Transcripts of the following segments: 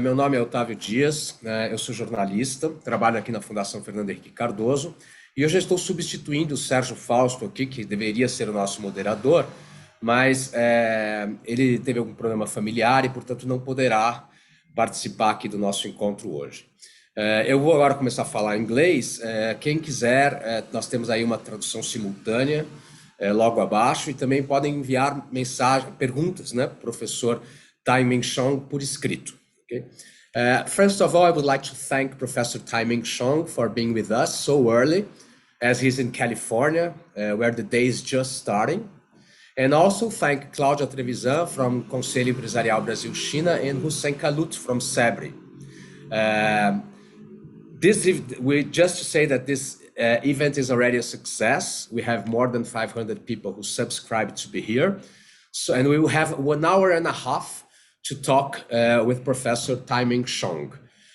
Meu nome é Otávio Dias, eu sou jornalista, trabalho aqui na Fundação Fernando Henrique Cardoso e eu já estou substituindo o Sérgio Fausto aqui, que deveria ser o nosso moderador, mas ele teve algum problema familiar e, portanto, não poderá participar aqui do nosso encontro hoje. Eu vou agora começar a falar inglês. Quem quiser, nós temos aí uma tradução simultânea logo abaixo e também podem enviar perguntas, né, professor Tai Ming Cheung por escrito. Okay? First of all, I would like to thank Professor Tai Ming Cheung for being with us so early, as he's in California, where the day is just starting. And also thank Cláudia Trevisan from Conselho Empresarial Brasil-China and Hussein Kalut from SEBRI. We just to say that this event is already a success. We have more than 500 people who subscribed to be here. And we will have 1 hour and a half to talk with Professor Tai Ming Cheung.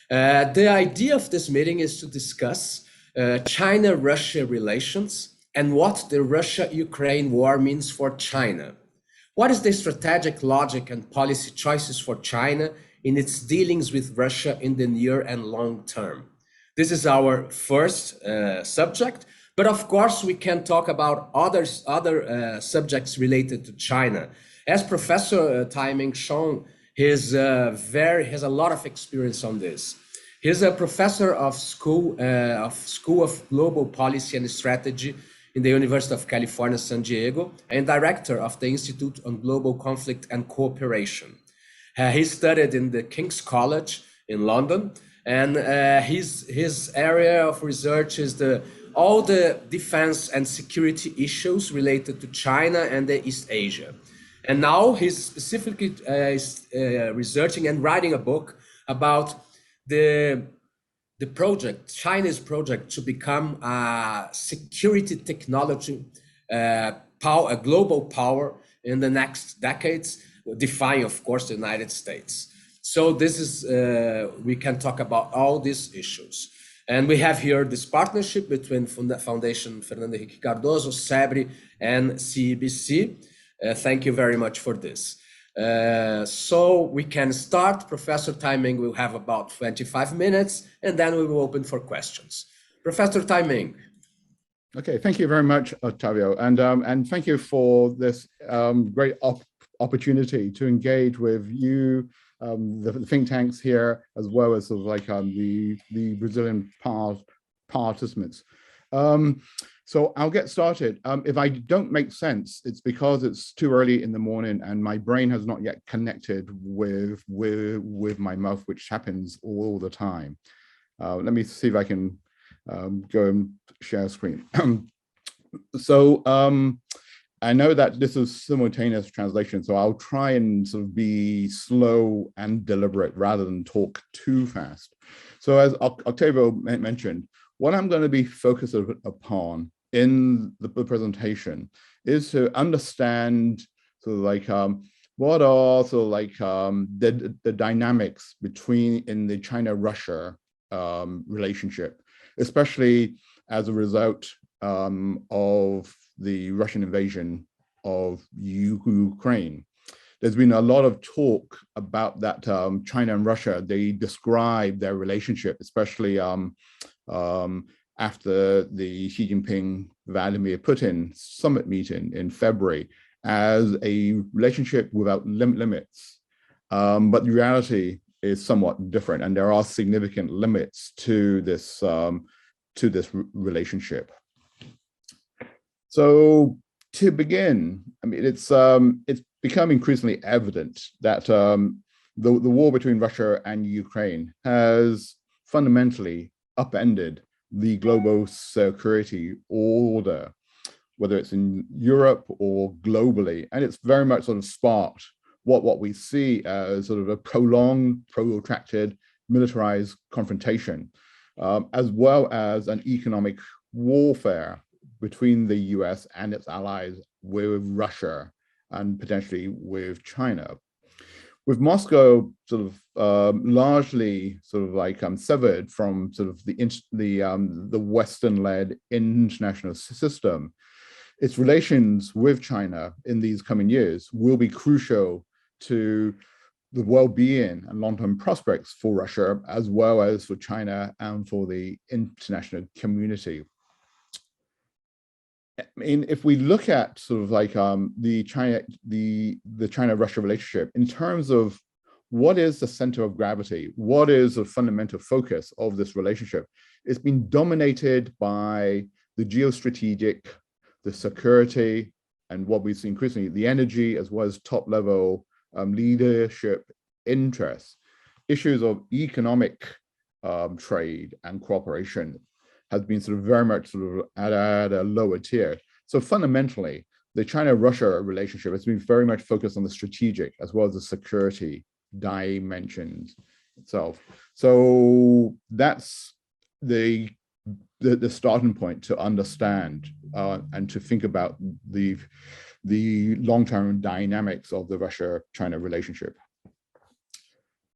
The idea of this meeting is to discuss China-Russia relations and what the Russia-Ukraine war means for China. What is the strategic logic and policy choices for China in its dealings with Russia in the near and long term? This is our first subject, but of course we can talk about other subjects related to China. As Professor Tai Ming Cheung, has a lot of experience on this. He's a professor of School of Global Policy and Strategy in the University of California, San Diego, and director of the Institute on Global Conflict and Cooperation. He studied in the King's College in London, and his area of research is all the defense and security issues related to China and the East Asia. And now he's specifically researching and writing a book about the project, China's project to become a security technology, a global power in the next decades, defying, of course, the United States. So this is, we can talk about all these issues. And we have here this partnership between Foundation Fernando Henrique Cardoso, SEBRI, and CEBC. Thank you very much for this. So we can start. Professor Tai Ming will have about 25 minutes, and then we will open for questions. Professor Tai Ming. Okay, thank you very much, Ottavio, and thank you for this great opportunity to engage with you, the think tanks here, as well as sort of like the Brazilian participants. So I'll get started. If I don't make sense, it's because it's too early in the morning and my brain has not yet connected with my mouth, which happens all the time. Let me see if I can go and share screen. So I know that this is simultaneous translation, so I'll try and sort of be slow and deliberate rather than talk too fast. So as Octavio mentioned, what I'm going to be focused upon in the presentation is to understand sort of like what are sort of like the dynamics in the China-Russia relationship, especially as a result of the Russian invasion of Ukraine. There's been a lot of talk about that China and Russia, they describe their relationship, especially after the Xi Jinping-Vladimir Putin summit meeting in February, as a relationship without limits. But the reality is somewhat different, and there are significant limits to this relationship. So to begin, I mean, it's become increasingly evident that the war between Russia and Ukraine has fundamentally upended the global security order, whether it's in Europe or globally, and it's very much sort of sparked what we see as sort of a prolonged, protracted, militarized confrontation, as well as an economic warfare between the US and its allies with Russia and potentially with China. With Moscow sort of largely sort of like severed from sort of the Western-led international system, its relations with China in these coming years will be crucial to the well-being and long-term prospects for Russia, as well as for China and for the international community. I mean, if we look at sort of like the China-Russia relationship in terms of what is the center of gravity, what is the fundamental focus of this relationship, it's been dominated by the geostrategic, the security, and what we see increasingly, the energy, as well as top-level leadership interests. Issues of economic trade and cooperation has been sort of very much sort of at a lower tier. So fundamentally, the China-Russia relationship has been very much focused on the strategic as well as the security dimensions itself. So that's the starting point to understand and to think about the long-term dynamics of the Russia-China relationship.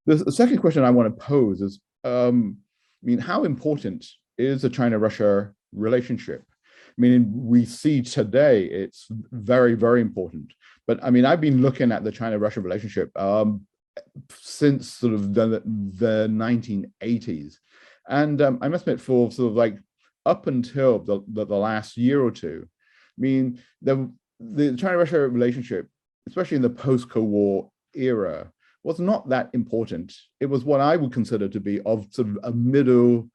The second question I want to pose is, I mean, how important is the China-Russia relationship? I mean, we see today it's very, very important. But I mean, I've been looking at the China-Russia relationship since sort of the 1980s. And I must admit, for sort of like up until the last year or two, I mean, the China-Russia relationship, especially in the post-Cold War era, was not that important. It was what I would consider to be of sort of a middle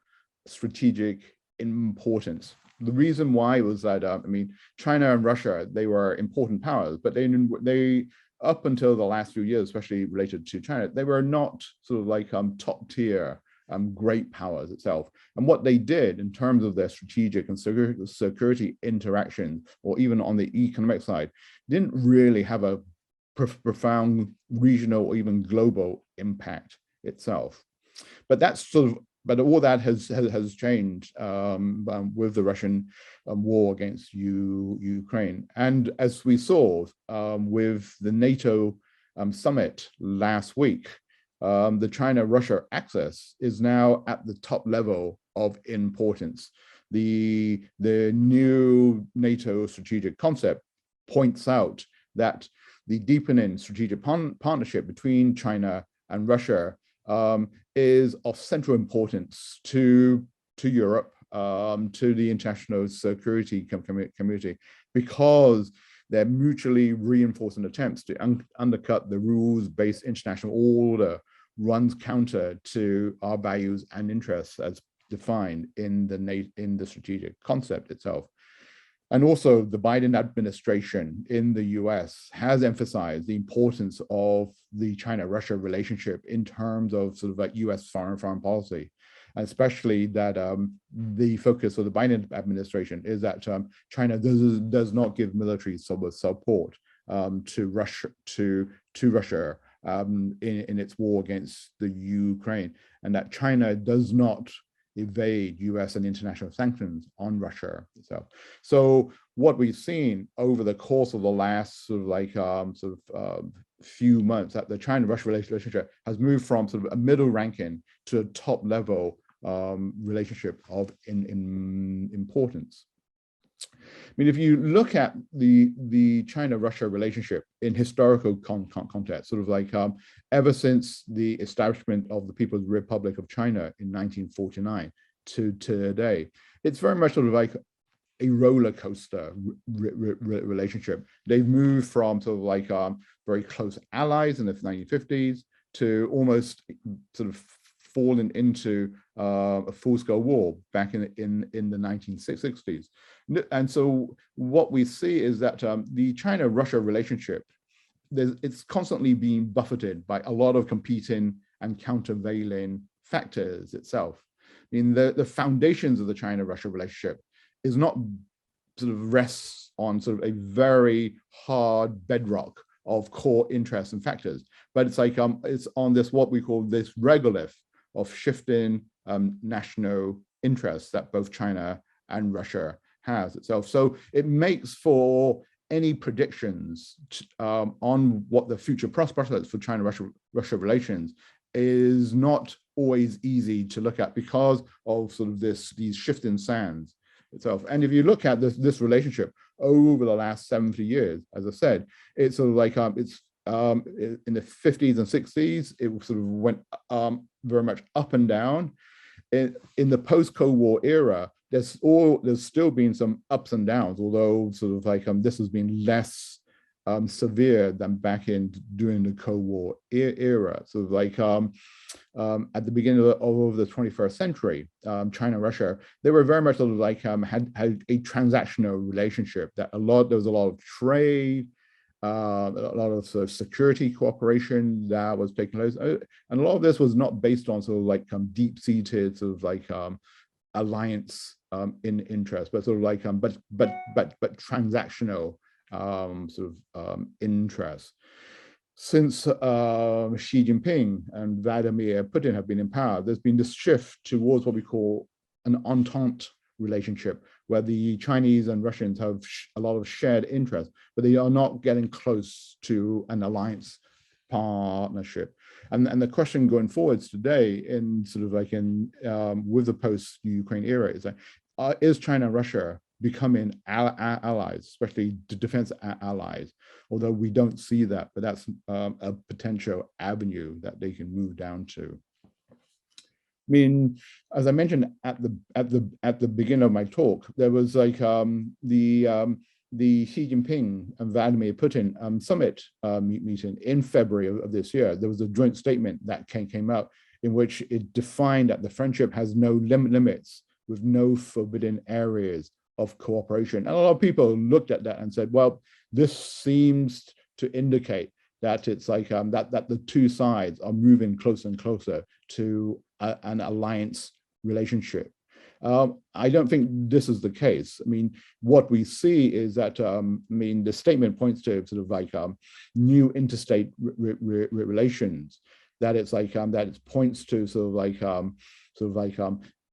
strategic importance. The reason why was that, I mean, China and Russia, they were important powers, but they up until the last few years, especially related to China, they were not sort of like top tier great powers itself. And what they did in terms of their strategic and security interaction, or even on the economic side, didn't really have a profound regional or even global impact itself. But that's sort of, but all that has changed with the Russian war against Ukraine. And as we saw with the NATO summit last week, the China-Russia axis is now at the top level of importance. The new NATO strategic concept points out that the deepening strategic partnership between China and Russia is of central importance to Europe, to the international security community, because they're mutually reinforcing attempts to undercut the rules-based international order runs counter to our values and interests as defined in the strategic concept itself. And also the Biden administration in the US has emphasized the importance of the China-Russia relationship in terms of sort of like US foreign policy, and especially that the focus of the Biden administration is that China does not give military support to Russia in its war against the Ukraine, and that China does not evade US and international sanctions on Russia itself. So what we've seen over the course of the last sort of like few months, that the China-Russia relationship has moved from sort of a middle ranking to a top level relationship of importance. I mean, if you look at the China-Russia relationship in historical context, sort of like ever since the establishment of the People's Republic of China in 1949 to today, it's very much sort of like a roller coaster relationship. They've moved from sort of like very close allies in the 1950s to almost sort of fallen into a full-scale war back in the 1960s. And so what we see is that the China-Russia relationship, it's constantly being buffeted by a lot of competing and countervailing factors itself. I mean, the foundations of the China-Russia relationship is not sort of rests on sort of a very hard bedrock of core interests and factors, but it's like it's on this what we call this regolith of shifting national interests that both China and Russia has itself. So it makes for any predictions on what the future prospects for China-Russia relations is not always easy to look at because of sort of these shifting sands itself. And if you look at this relationship over the last 70 years, as I said, it's sort of like it's in the 50s and 60s, it sort of went very much up and down. In the post-Cold War era, there's still been some ups and downs, although sort of like this has been less severe than back in during the Cold War era. So like at the beginning of the 21st century, China and Russia, they were very much sort of like had a transactional relationship. There was a lot of trade, a lot of sort of security cooperation that was taking place, and a lot of this was not based on sort of like deep-seated sort of like alliance in interest, but sort of like but transactional sort of interest. Since Xi Jinping and Vladimir Putin have been in power, there's been this shift towards what we call an entente relationship, where the Chinese and Russians have a lot of shared interests, but they are not getting close to an alliance partnership. And the question going forwards today, in sort of like in with the post-Ukraine era, is like, is China and Russia becoming allies, especially defense allies? Although we don't see that, but that's a potential avenue that they can move down to. I mean, as I mentioned at the beginning of my talk, there was like the Xi Jinping and Vladimir Putin summit meeting in February of this year. There was a joint statement that came out in which it defined that the friendship has no limits, with no forbidden areas of cooperation. And a lot of people looked at that and said, well, this seems to indicate that it's like that the two sides are moving closer and closer to an alliance relationship. I don't think this is the case. I mean, what we see is that, I mean, the statement points to sort of like new interstate relations, that it's like, that it points to sort of like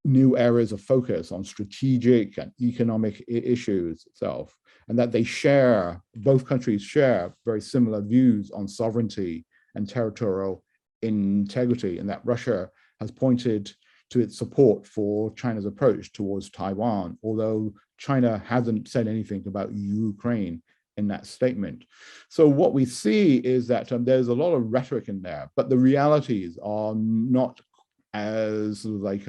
new areas of focus on strategic and economic issues itself, and that they share, both countries share very similar views on sovereignty and territorial integrity, and that Russia has pointed to its support for China's approach towards Taiwan, although China hasn't said anything about Ukraine in that statement. So what we see is that there's a lot of rhetoric in there, but the realities are not as sort of like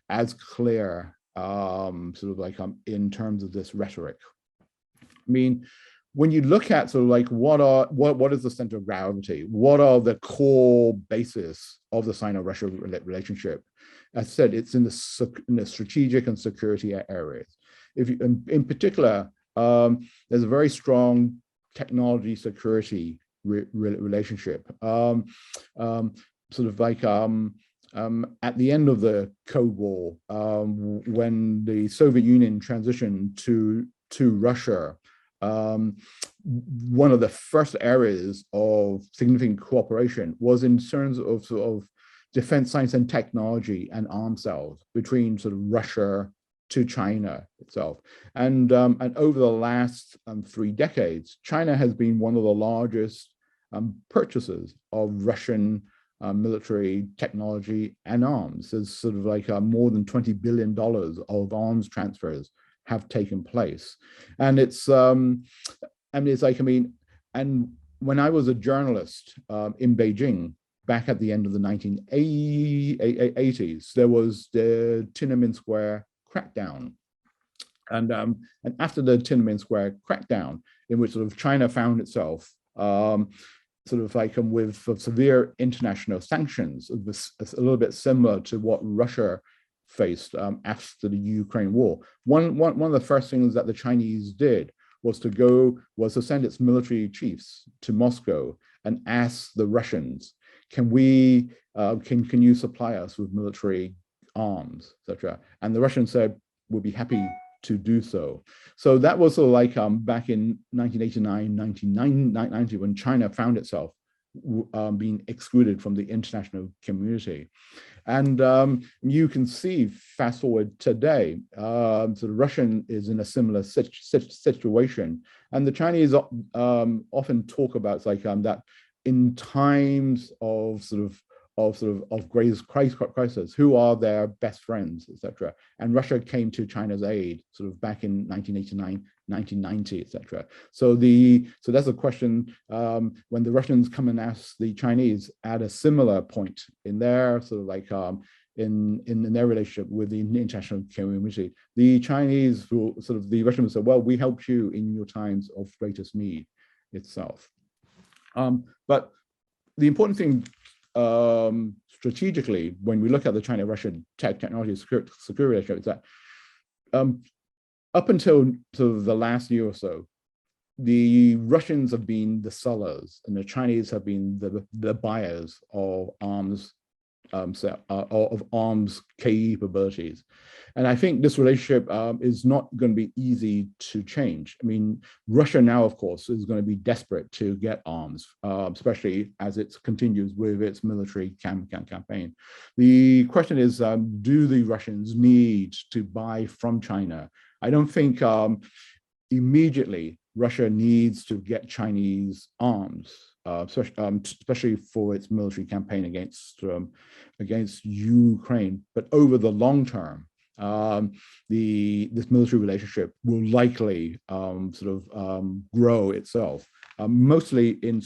as clear sort of like in terms of this rhetoric. I mean, when you look at sort of like what is the center of gravity, what are the core basis of the Sino-Russia relationship? As I said, it's in the strategic and security areas. If you, in particular, there's a very strong technology security relationship. Sort of like at the end of the Cold War, when the Soviet Union transitioned to Russia, one of the first areas of significant cooperation was in terms of sort of defense science and technology and arms sales between sort of Russia to China itself. And over the last 3 decades, China has been one of the largest purchasers of Russian military technology and arms. There's sort of like more than $20 billion of arms transfers have taken place. And it's like, I mean, and when I was a journalist in Beijing back at the end of the 1980s, there was the Tiananmen Square crackdown. And after the Tiananmen Square crackdown, in which sort of China found itself sort of like with severe international sanctions, it was a little bit similar to what Russia faced after the Ukraine war. One of the first things that the Chinese did was to send its military chiefs to Moscow and ask the Russians, can you supply us with military arms, etc. And the Russians said, we'll be happy to do so. So that was sort of like back in 1989, 1990, when China found itself being excluded from the international community. And you can see, fast forward today, so the Russian is in a similar situation. And the Chinese often talk about like that in times of sort of greatest crisis, who are their best friends, etc. And Russia came to China's aid sort of back in 1989, 1990, etc. So that's a question when the Russians come and ask the Chinese at a similar point in their sort of like in their relationship with the international community, the Chinese will sort of, the Russians say, well, we helped you in your times of greatest need itself. But the important thing strategically, when we look at the China-Russian technology security relationship, is that up until sort of the last year or so, the Russians have been the sellers and the Chinese have been the buyers of arms capabilities. And I think this relationship is not going to be easy to change. I mean, Russia now, of course, is going to be desperate to get arms, especially as it continues with its military campaign. The question is, do the Russians need to buy from China? I don't think immediately Russia needs to get Chinese arms, especially for its military campaign against Ukraine. But over the long term, this military relationship will likely grow itself, mostly in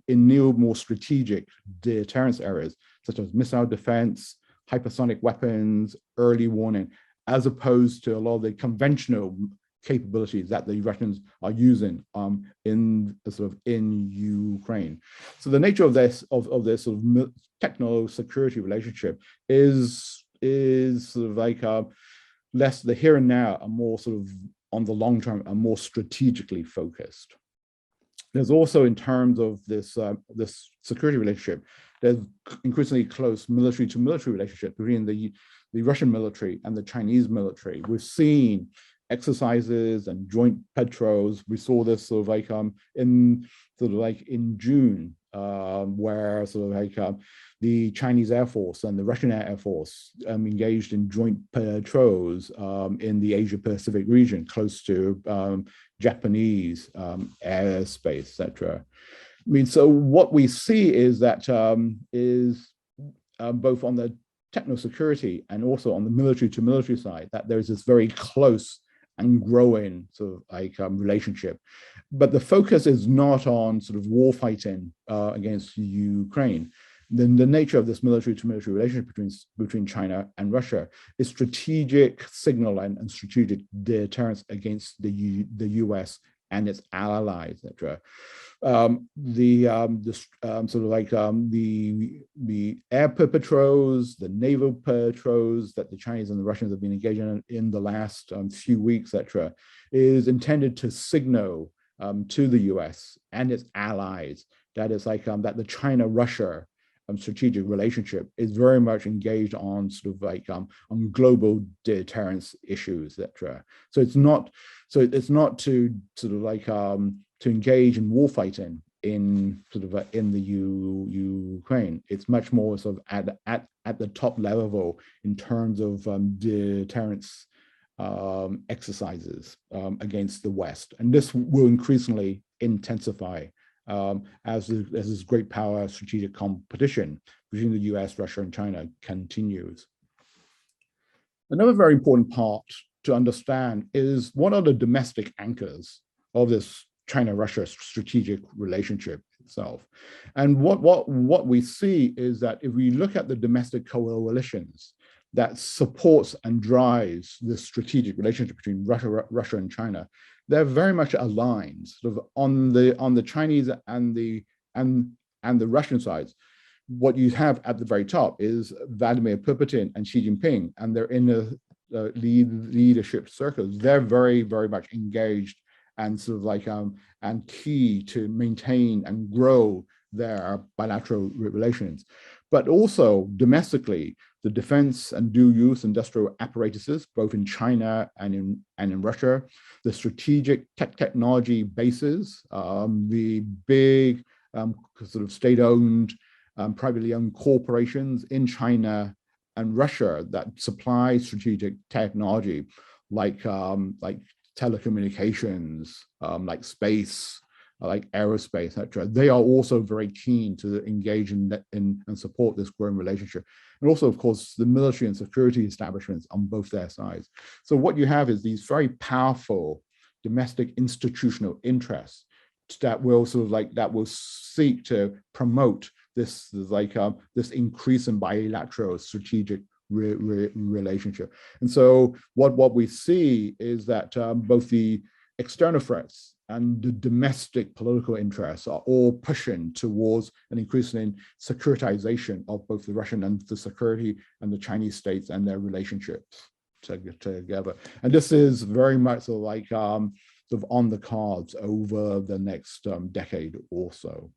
new, more strategic deterrence areas, such as missile defense, hypersonic weapons, early warning, as opposed to a lot of the conventional capabilities that the Russians are using in Ukraine. So the nature of this sort of techno-security relationship is sort of like less the here and now, are more sort of on the long term, are more strategically focused. There's also, in terms of this this security relationship, there's increasingly close military to military relationship between the Russian military and the Chinese military. We've seen exercises and joint patrols. We saw this sort of like in June, where the Chinese Air Force and the Russian Air Force engaged in joint patrols in the Asia Pacific region, close to Japanese airspace, etc. I mean, so what we see is that both on the techno-security and also on the military to military side, that there's this very close and growing sort of like relationship. But the focus is not on sort of war fighting against Ukraine. Then the nature of this military to military relationship between China and Russia is strategic signal and strategic deterrence against the US and its allies, etc. The air patrols, the naval patrols that the Chinese and the Russians have been engaging in the last few weeks, etc., is intended to signal to the US and its allies that it's like that the China-Russia strategic relationship is very much engaged on sort of like on global deterrence issues, etc. So it's not to sort of like to engage in war fighting in the Ukraine. It's much more sort of at the top level in terms of deterrence exercises against the West, and this will increasingly intensify as this great power strategic competition between the US, Russia, and China continues. Another very important part to understand is what are the domestic anchors of this China-Russia strategic relationship itself. And what we see is that if we look at the domestic coalitions that supports and drives this strategic relationship between Russia and China, they're very much aligned sort of on the Chinese and the Russian sides. What you have at the very top is Vladimir Putin and Xi Jinping, and they're in the leadership circles. They're very, very much engaged and sort of like and key to maintain and grow their bilateral relations. But also domestically, the defense and dual-use industrial apparatuses, both in China and in Russia, the strategic technology bases, the big sort of state-owned, privately owned corporations in China and Russia that supply strategic technology, like telecommunications, like space, like aerospace, etc. They are also very keen to engage in and support this growing relationship. And also, of course, the military and security establishments on both their sides. So what you have is these very powerful domestic institutional interests that will seek to promote this this increase in bilateral strategic relationship. And so what we see is that both the external threats and the domestic political interests are all pushing towards an increasing securitization of both the Russian and the security and the Chinese states and their relationships together. And this is very much sort of on the cards over the next decade or so.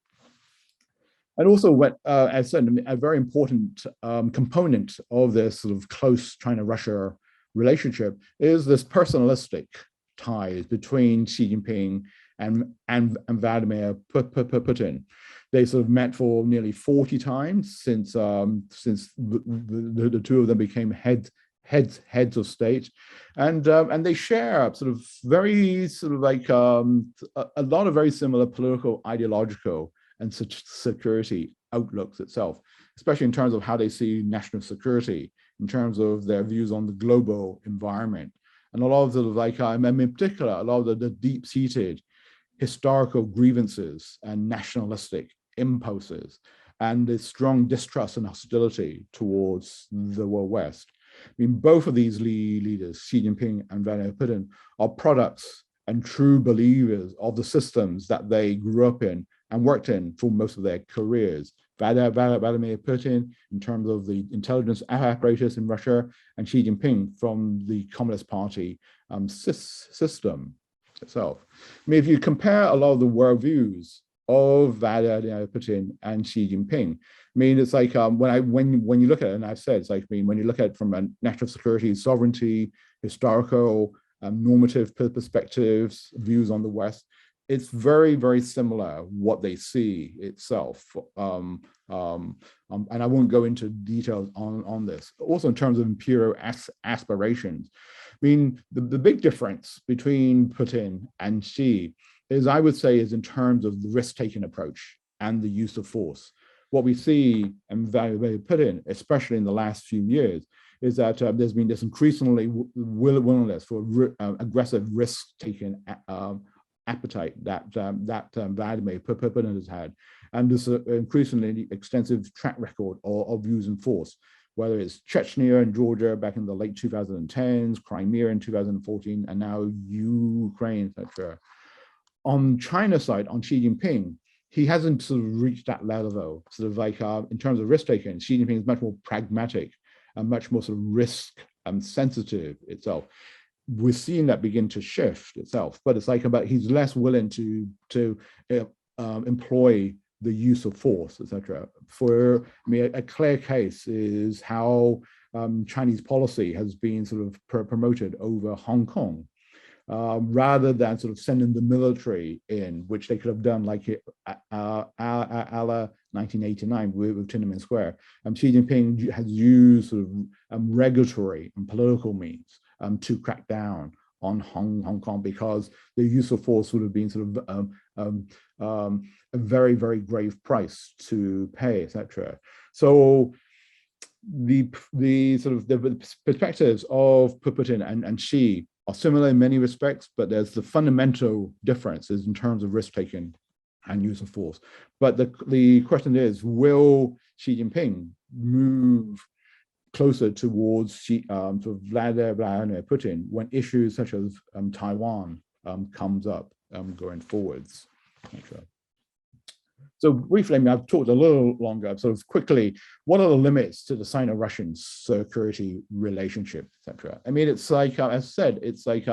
And also, what as I said, a very important component of this sort of close China-Russia relationship is this personalistic ties between Xi Jinping and Vladimir Putin. They sort of met for nearly 40 times since the two of them became heads of state, and they share sort of very a lot of very similar political, ideological, and security outlooks itself, especially in terms of how they see national security, in terms of their views on the global environment, and a lot of in particular, a lot of the deep-seated historical grievances and nationalistic impulses, and the strong distrust and hostility towards the World West. I mean, both of these leaders, Xi Jinping and Vladimir Putin, are products and true believers of the systems that they grew up in and worked in for most of their careers. Vladimir Putin, in terms of the intelligence apparatus in Russia, and Xi Jinping from the Communist Party system itself. I mean, if you compare a lot of the worldviews of Vladimir Putin and Xi Jinping, I mean, it's like when you look at it, and I've said, it's like, I mean, when you look at it from a national security, sovereignty, historical, normative perspectives, views on the West, it's very, very similar what they see itself. And I won't go into details on this. Also in terms of imperial aspirations, I mean, the big difference between Putin and Xi is, I would say, is in terms of the risk-taking approach and the use of force. What we see in Vladimir Putin, especially in the last few years, is that there's been this increasingly willingness for aggressive risk-taking appetite that Vladimir Putin has had, and this increasingly extensive track record of using force, whether it's Chechnya and Georgia back in the late 2010s, Crimea in 2014, and now Ukraine, etc. On China's side, on Xi Jinping, he hasn't sort of reached that level, though. Sort of like in terms of risk taking, Xi Jinping is much more pragmatic and much more sort of risk sensitive itself. We're seeing that begin to shift itself, but it's like he's less willing to employ the use of force, etc. For me, a clear case is how Chinese policy has been sort of promoted over Hong Kong, rather than sort of sending the military in, which they could have done like a la 1989 with Tiananmen Square. Xi Jinping has used sort of regulatory and political means to crack down on Hong Kong, because the use of force would have been sort of a very, very grave price to pay, etc. So the sort of the perspectives of Putin and Xi are similar in many respects, but there's the fundamental differences in terms of risk-taking and use of force. But the question is, will Xi Jinping move closer towards sort of Vladimir Putin when issues such as Taiwan comes up going forwards? Okay. So briefly, I mean, I've talked a little longer, sort of quickly, what are the limits to the Sino-Russian security relationship, etc.? I mean, it's like, as I said, it's like,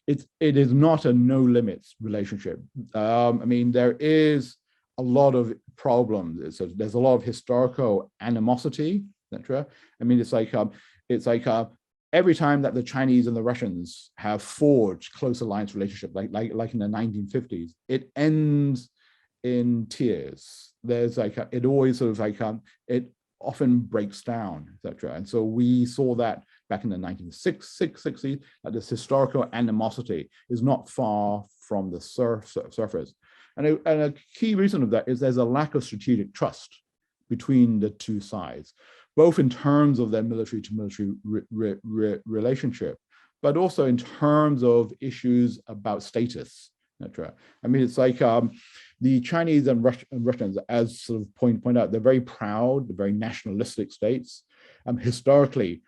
it is not a no limits relationship. I mean, there is a lot of problems. There's a lot of historical animosity, etc. I mean, it's like every time that the Chinese and the Russians have forged close alliance relationship, like in the 1950s, it ends in tears. There's like it always sort of like it often breaks down, etc. And so we saw that back in the 1960s, that this historical animosity is not far from the surface. And a key reason of that is there's a lack of strategic trust between the two sides, both in terms of their military to military relationship, but also in terms of issues about status, etc. I mean, it's like the Chinese and Russians, as sort of point out, they're very proud, they're very nationalistic states. Historically,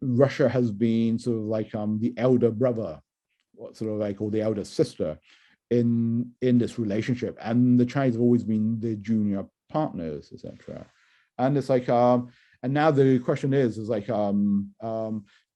Russia has been sort of like the elder brother, sort of like, or the elder sister in this relationship, and the Chinese have always been the junior partners, etc. And it's like, and now the question is like,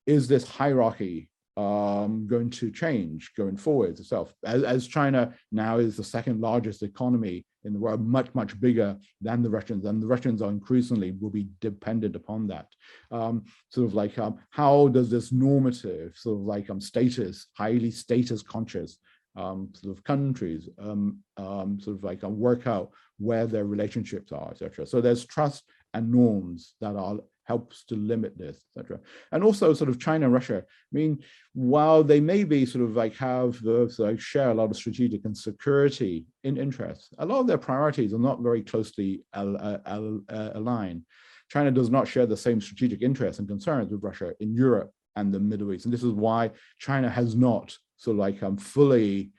is this hierarchy going to change going forward itself? As China now is the second largest economy in the world, much bigger than the Russians, and the Russians are increasingly will be dependent upon that. Sort of like, how does this normative sort of like status, highly status conscious sort of countries sort of like work out where their relationships are, etc. So there's trust and norms that are helps to limit this, etc. And also sort of China and Russia, I mean, while they may be sort of like have like share a lot of strategic and security interests, a lot of their priorities are not very closely aligned. China does not share the same strategic interests and concerns with Russia in Europe and the Middle East. And this is why China has not sort of like fully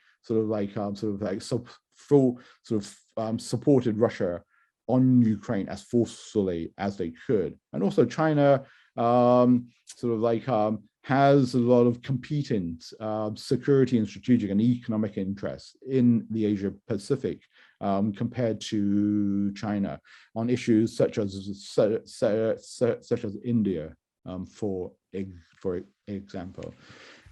supported Russia on Ukraine as forcefully as they could. And also China sort of like has a lot of competing security and strategic and economic interests in the Asia Pacific compared to China on issues such as India, for example.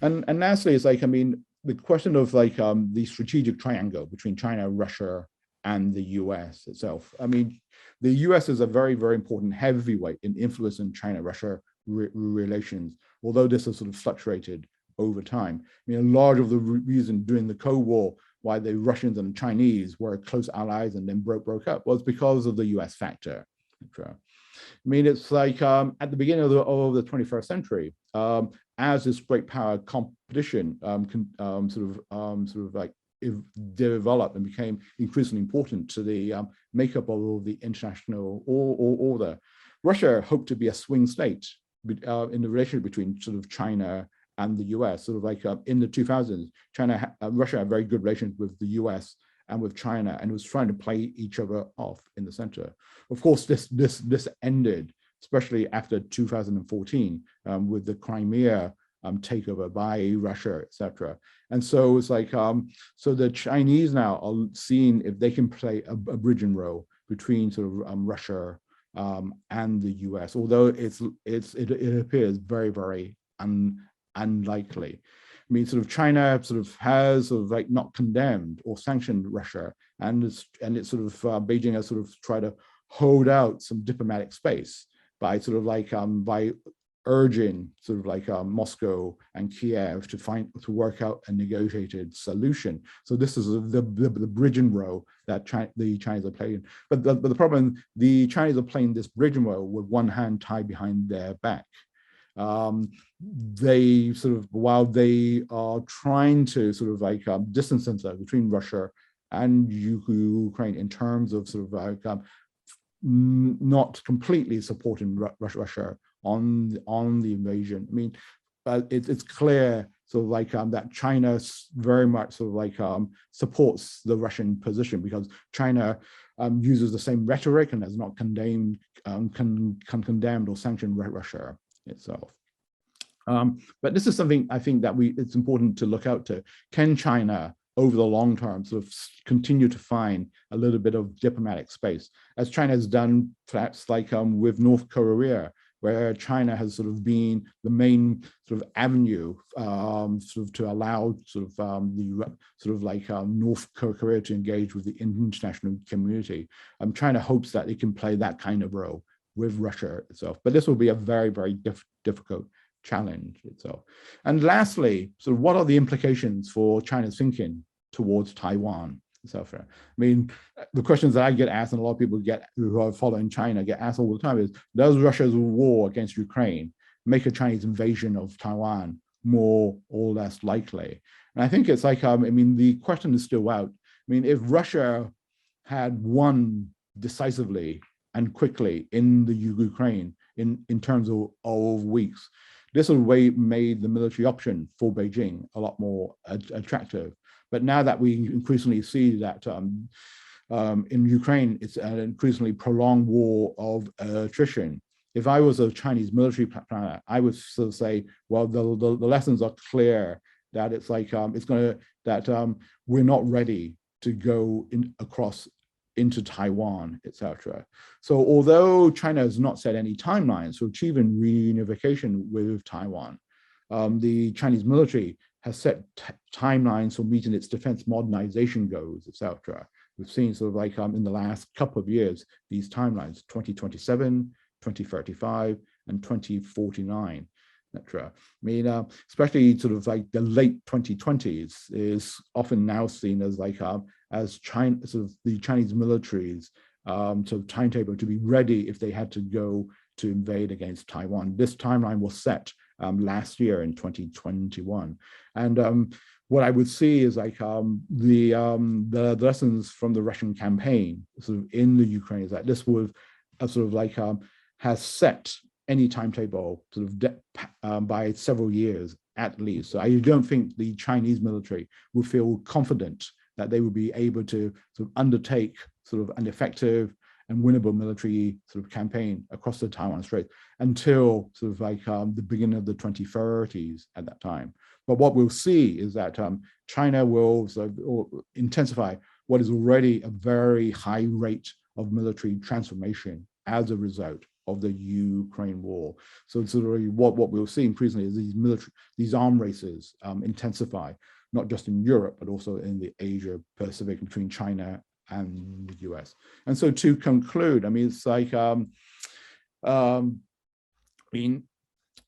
And lastly, it's like, I mean, the question of like the strategic triangle between China, Russia, and the US itself. I mean, the US is a very, very important heavyweight in influencing China-Russia relations, although this has sort of fluctuated over time. I mean, a large of the reason during the Cold War why the Russians and the Chinese were close allies and then broke up was because of the US factor. I mean, it's like at the beginning of the 21st century, as this great power competition sort of like developed and became increasingly important to the makeup of the international order, Russia hoped to be a swing state in the relationship between sort of China and the US. Sort of like in the 2000s, Russia had very good relations with the US and with China, and was trying to play each other off in the center. Of course, this ended, especially after 2014, with the Crimea takeover by Russia, etc. And so it's like, so the Chinese now are seeing if they can play a bridging role between sort of Russia and the US, although it appears very, very unlikely. I mean, sort of China sort of has sort of like not condemned or sanctioned Russia, and it's sort of Beijing has sort of tried to hold out some diplomatic space by sort of like by urging sort of like Moscow and Kiev to work out a negotiated solution. So this is the bridging role that the Chinese are playing. But the problem, the Chinese are playing this bridging role with one hand tied behind their back. They sort of, while they are trying to sort of like distance themselves between Russia and Ukraine in terms of sort of like not completely supporting Russia on the invasion. I mean, it's clear sort of like that China very much sort of like supports the Russian position, because China uses the same rhetoric and has not condemned or sanctioned Russia itself. But this is something I think that it's important to look out to. Can China over the long term sort of continue to find a little bit of diplomatic space, as China has done perhaps like with North Korea, where China has sort of been the main sort of avenue sort of to allow sort of the sort of like North Korea to engage with the international community. China hopes that it can play that kind of role with Russia itself, but this will be a very, very difficult challenge itself. And lastly, so what are the implications for China's thinking towards Taiwan itself? I mean, the questions that I get asked, and a lot of people who are following China get asked all the time is, does Russia's war against Ukraine make a Chinese invasion of Taiwan more or less likely? And I think it's like, I mean, the question is still out. mean, if Russia had won decisively and quickly in the Ukraine in terms of weeks, this would have made the military option for Beijing a lot more attractive. But now that we increasingly see that in Ukraine, it's an increasingly prolonged war of attrition. If I was a Chinese military planner, I would sort of say, well, the lessons are clear that it's like we're not ready to go across into Taiwan, etc. So although China has not set any timelines for achieving reunification with Taiwan, the Chinese military has set timelines for meeting its defense modernization goals, etc. We've seen sort of like in the last couple of years, these timelines, 2027, 2035, and 2049, etc. I mean, especially sort of like the late 2020s is often now seen as like as China, sort of the Chinese military's sort of timetable to be ready if they had to go to invade against Taiwan. This timeline was set last year in 2021, and what I would see is like the lessons from the Russian campaign sort of in the Ukraine is that this would sort of like has set any timetable sort of by several years at least. So I don't think the Chinese military would feel confident that they would be able to sort of undertake sort of an effective and winnable military sort of campaign across the Taiwan Strait until sort of like the beginning of the 2030s at that time. But what we'll see is that China will sort of intensify what is already a very high rate of military transformation as a result of the Ukraine war. So sort of what we'll see increasingly is these arms races intensify, not just in Europe, but also in the Asia Pacific between China and the US. And so to conclude, I mean, it's like, I mean,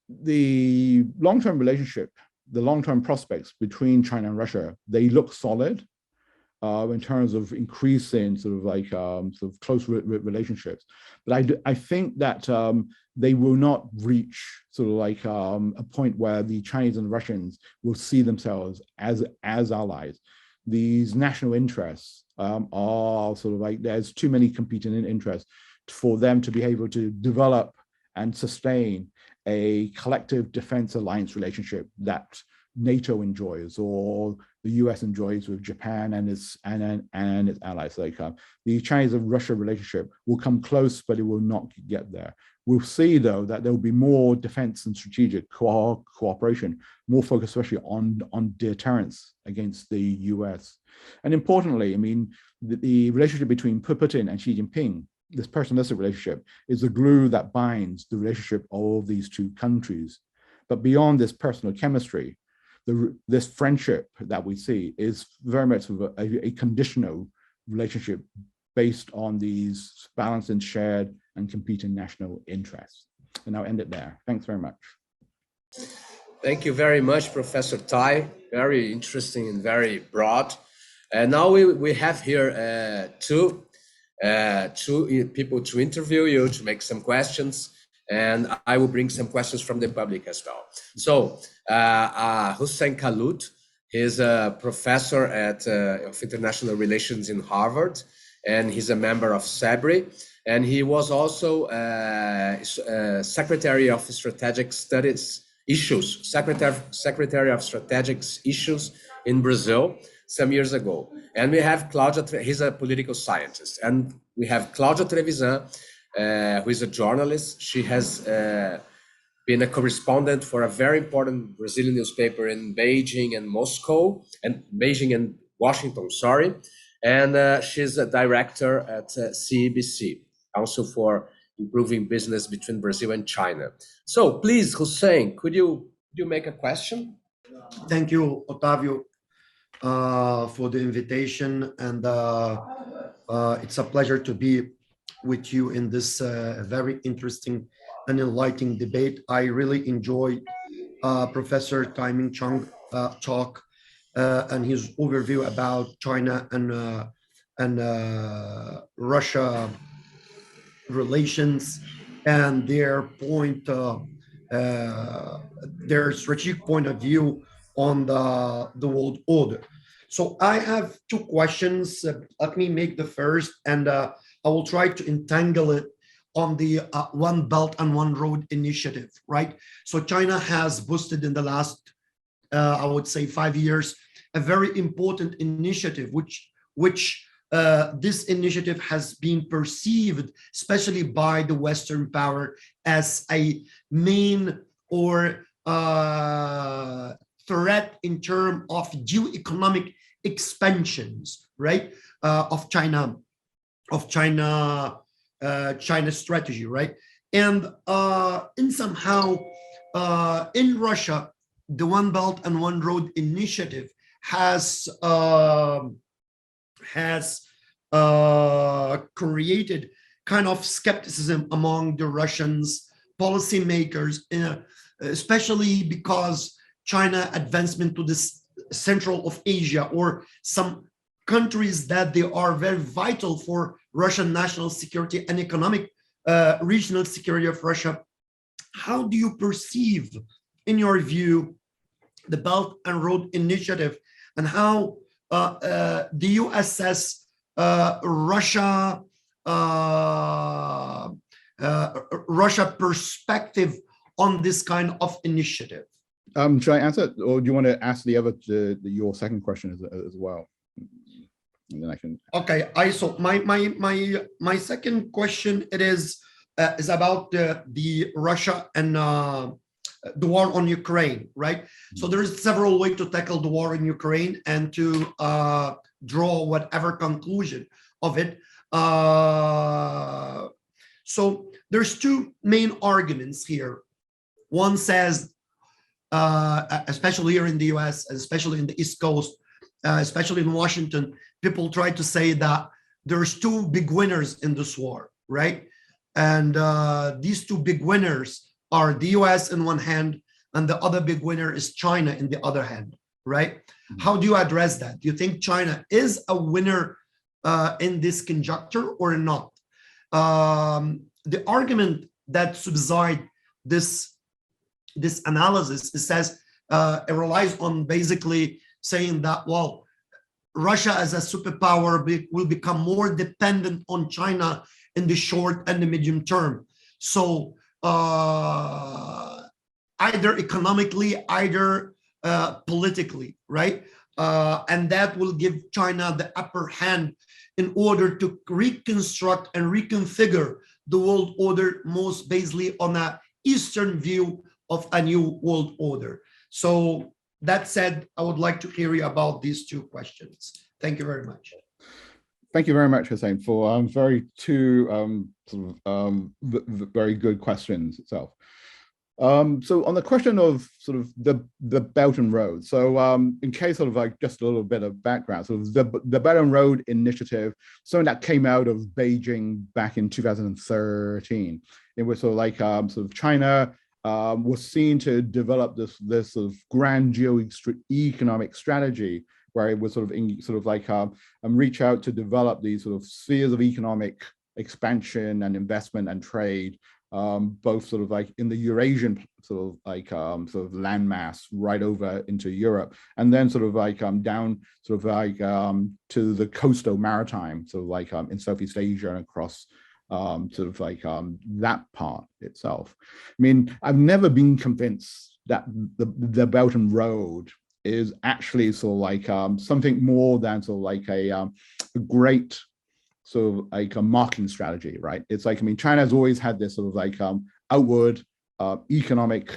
the long-term relationship, the long-term prospects between China and Russia, they look solid in terms of increasing sort of like sort of close relationships. But I think that they will not reach sort of like a point where the Chinese and the Russians will see themselves as allies. These national interests are sort of like, there's too many competing interests for them to be able to develop and sustain a collective defense alliance relationship that NATO enjoys or the US enjoys with Japan and its allies. Like the Chinese and Russia relationship will come close, but it will not get there. We'll see though that there will be more defense and strategic cooperation, more focus especially on deterrence against the US. And importantly, I mean, the relationship between Putin and Xi Jinping, this personalistic relationship, is the glue that binds the relationship of these two countries. But beyond this personal chemistry, this friendship that we see is very much of a conditional relationship based on these balanced and shared and competing national interests. And I'll end it there. Thanks very much. Thank you very much, Professor Tai. Very interesting and very broad. And now we have here two people to interview you, to make some questions. And I will bring some questions from the public as well. So Hussein Khalud, he's a professor of international relations in Harvard, and he's a member of SABRI. And he was also Secretary of Strategic Studies Issues, Secretary of Strategic Issues in Brazil some years ago. And we have Claudia, he's a political scientist. And we have Claudia Trevisan, who is a journalist. She has been a correspondent for a very important Brazilian newspaper in Beijing and Washington, sorry. And she's a director at CEBC, Council for Improving Business Between Brazil and China. So please, Hussein, could you make a question? Thank you, Otávio, for the invitation. And it's a pleasure to be with you in this very interesting and enlightening debate. I really enjoyed Professor Tai Ming Cheung talk and his overview about China and Russia relations and their strategic point of view on the world order. So I have two questions. Let me make the first, and I will try to entangle it on the One Belt and One Road initiative, right? So China has boosted in the last, I would say, 5 years, a very important initiative, which this initiative has been perceived, especially by the Western power, as a main or threat in terms of geo-economic expansions, right? Of China's strategy, right? And in somehow in Russia, the One Belt and One Road initiative has created kind of skepticism among the Russians policymakers, especially because China advancement to this central of Asia, or some countries that they are very vital for Russian national security and economic regional security of Russia. How do you perceive, in your view, the Belt and Road Initiative, and how do you assess Russia perspective on this kind of initiative? Should I answer, or do you want to ask your second question as well? And then I can. Okay, so my second question, it is about the Russia and the war on Ukraine, right? So there is several ways to tackle the war in Ukraine and to draw whatever conclusion of it. So there's two main arguments here. One says, especially here in the US, especially in the East Coast, especially in Washington, people try to say that there's two big winners in this war, right? And these two big winners are the US in one hand, and the other big winner is China in the other hand, right? Mm-hmm. How do you address that? Do you think China is a winner in this conjuncture or not? The argument that subsides this analysis, it says it relies on basically saying that, well, Russia as a superpower will become more dependent on China in the short and the medium term. So either economically, either politically, right? And that will give China the upper hand in order to reconstruct and reconfigure the world order, most basically on an Eastern view of a new world order. So that said, I would like to hear you about these two questions. Thank you very much. Thank you very much, Hussein, for very good questions itself. So on the question of sort of the Belt and Road, so in case of like just a little bit of background, so the Belt and Road Initiative, something that came out of Beijing back in 2013. It was sort of like sort of China was seen to develop this sort of grand geo-economic strategy, where it was sort of like reach out to develop these sort of spheres of economic expansion and investment and trade, both sort of like in the Eurasian sort of landmass right over into Europe, and then sort of like down sort of like to the coastal maritime, sort of like in Southeast Asia and across sort of like that part itself. I mean, I've never been convinced that the Belt and Road is actually sort of like something more than sort of like a great sort of like a marketing strategy, right? It's like, I mean, China has always had this sort of like outward economic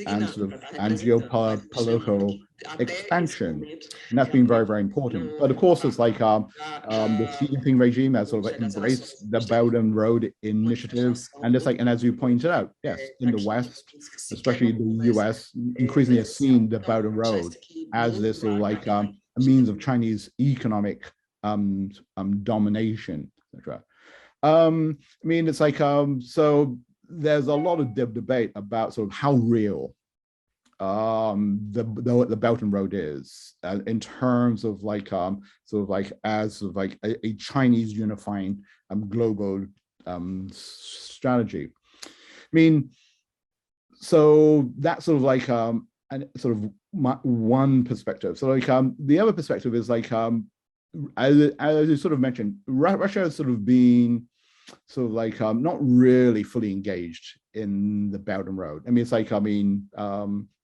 and sort of and geopolitical expansion, and that's been very, very important. But of course, it's like the Xi Jinping regime has sort of like embraced the Belt and Road Initiative, and it's like, and as you pointed out, yes, in the West, especially the US, increasingly has seen the Belt and Road as this sort of like a means of Chinese economic domination, etc. I mean, it's like so there's a lot of debate about sort of how real the Belt and Road is in terms of like sort of like as sort of like a Chinese unifying global strategy. I mean, so that's sort of like and sort of one perspective. So like the other perspective is like as you sort of mentioned, Russia has sort of been sort of like not really fully engaged in the Belt and Road. I mean, it's like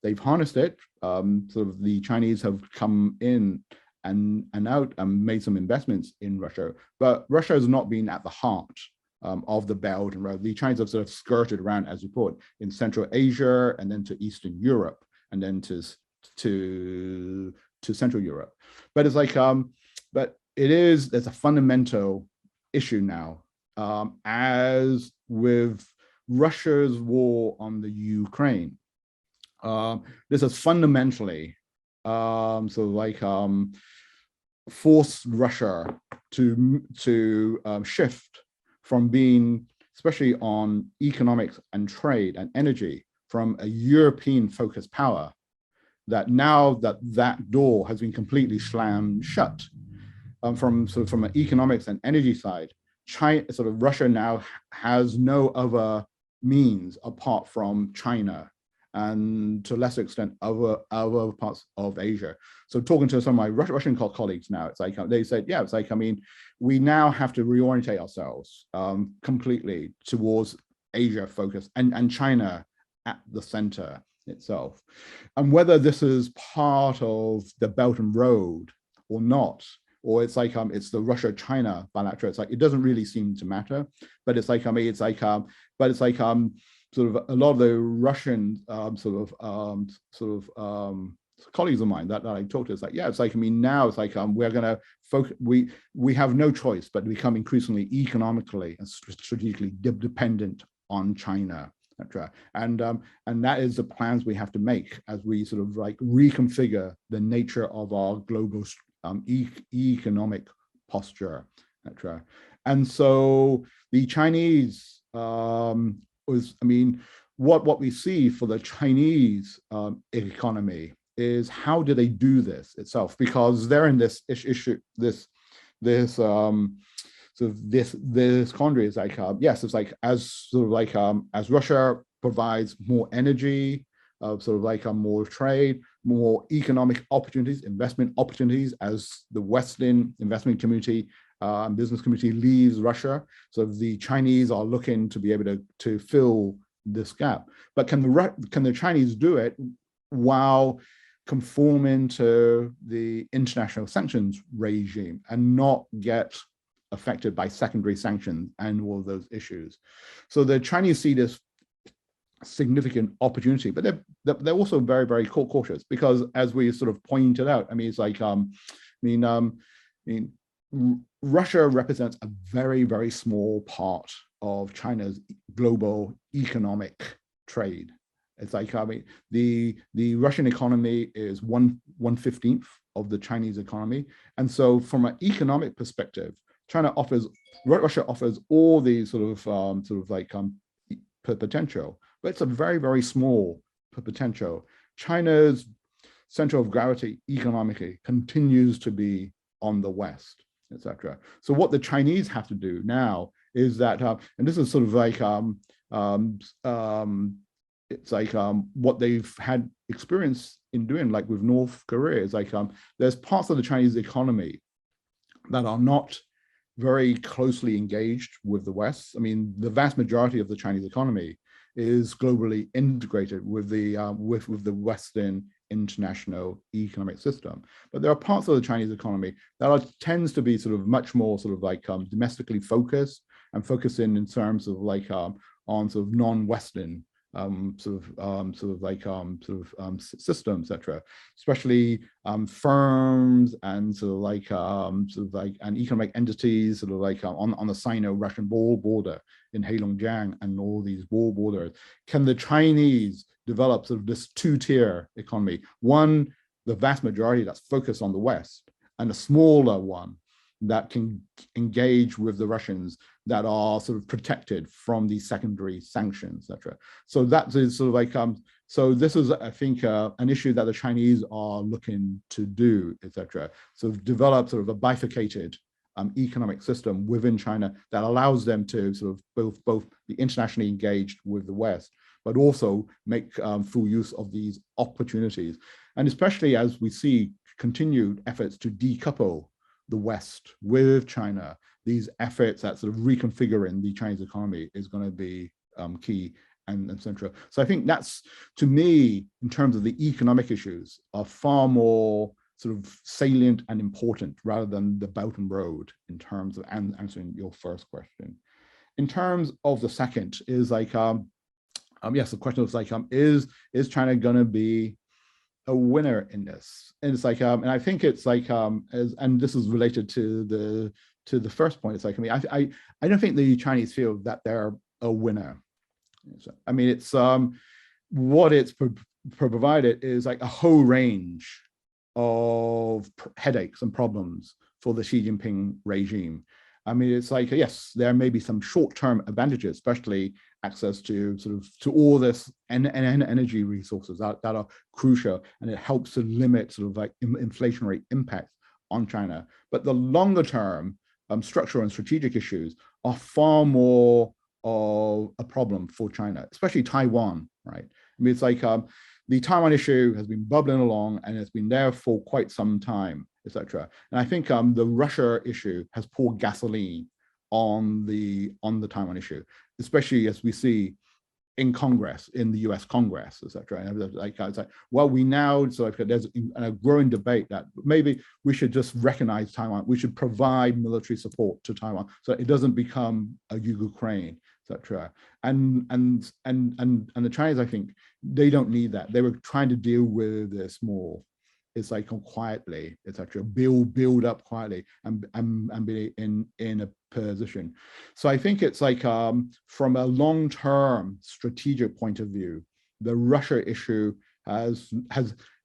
they've harnessed it. Sort of the Chinese have come in and out and made some investments in Russia, but Russia has not been at the heart of the Belt and Road. The Chinese have sort of skirted around, as you put, in Central Asia and then to Eastern Europe and then to Central Europe. But it's like, but there's a fundamental issue now, as with Russia's war on the Ukraine. This has fundamentally forced Russia to shift from being, especially on economics and trade and energy, from a European-focused power, that now that door has been completely slammed shut. From an economics and energy side, Russia now has no other means apart from China, and to a lesser extent other parts of Asia. So talking to some of my Russian colleagues now, it's like they said, yeah, it's like, I mean, we now have to reorientate ourselves completely towards Asia focus and China at the center itself. And whether this is part of the Belt and Road or not, or it's like it's the Russia-China bilateral, it's like it doesn't really seem to matter. But it's like, I mean, it's like sort of a lot of the Russian colleagues of mine that I talked to, it's like, yeah, it's like, I mean, now it's like we're going to focus, we have no choice but to become increasingly economically and strategically dependent on China, etc. And that is the plans we have to make as we sort of like reconfigure the nature of our global economic posture, etc. And so the Chinese what we see for the Chinese economy is, how do they do this itself? Because they're in this issue, this quandary is like, yes, it's like as Russia provides more energy, more trade, more economic opportunities, investment opportunities, as the Western investment community and business community leaves Russia. So the Chinese are looking to be able to fill this gap. But can the Chinese do it while conforming to the international sanctions regime and not get affected by secondary sanctions and all of those issues? So the Chinese see this significant opportunity, but they're also very, very cautious, because as we sort of pointed out, I mean, it's like, Russia represents a very, very small part of China's global economic trade. It's like, I mean, the Russian economy is 1/15 of the Chinese economy. And so from an economic perspective, Russia offers all these potential, but it's a very, very small potential. China's center of gravity economically continues to be on the West, etc. So what the Chinese have to do now is that, and this is sort of like, it's like what they've had experience in doing, like with North Korea, is like there's parts of the Chinese economy that are not very closely engaged with the West. I mean, the vast majority of the Chinese economy is globally integrated with the Western international economic system. But there are parts of the Chinese economy that tends to be sort of much more sort of like domestically focused and focusing in terms of like on sort of non-Western systems, etc. Especially firms and and economic entities sort of like on the Sino-Russian border in Heilongjiang and all these borders. Can the Chinese develop sort of this two-tier economy? One, the vast majority that's focused on the West, and a smaller one that can engage with the Russians that are sort of protected from these secondary sanctions, etc. So that is sort of like, so this is, I think, an issue that the Chinese are looking to do, etc. So develop sort of a bifurcated economic system within China that allows them to sort of both be internationally engaged with the West, but also make full use of these opportunities. And especially as we see continued efforts to decouple the West with China, these efforts at sort of reconfiguring the Chinese economy is going to be key and central. So I think that's, to me, in terms of the economic issues, are far more sort of salient and important rather than the Belt and Road in terms of answering your first question. In terms of the second is like, yes, the question was like, is China going to be a winner in this? And it's like, and I think it's like, and this is related to the first point. It's like, I mean, I don't think the Chinese feel that they're a winner. I mean, it's what it's provided is like a whole range of headaches and problems for the Xi Jinping regime. I mean, it's like, yes, there may be some short-term advantages, especially access to sort of to all this energy resources that are crucial, and it helps to limit sort of like inflationary impacts on China. But the longer term structural and strategic issues are far more of a problem for China, especially Taiwan, right? I mean, it's like the Taiwan issue has been bubbling along and it's been there for quite some time, etc. And I think the Russia issue has poured gasoline on the Taiwan issue, especially as we see in Congress, in the US Congress, etc. And like, it's like, well, we now, so there's a growing debate that maybe we should just recognize Taiwan. We should provide military support to Taiwan so it doesn't become a Ukraine, etc. And the Chinese, I think, they don't need that. They were trying to deal with this more. It's like quietly, etc. Build up quietly and be in a position. So I think it's like from a long-term strategic point of view, the Russia issue has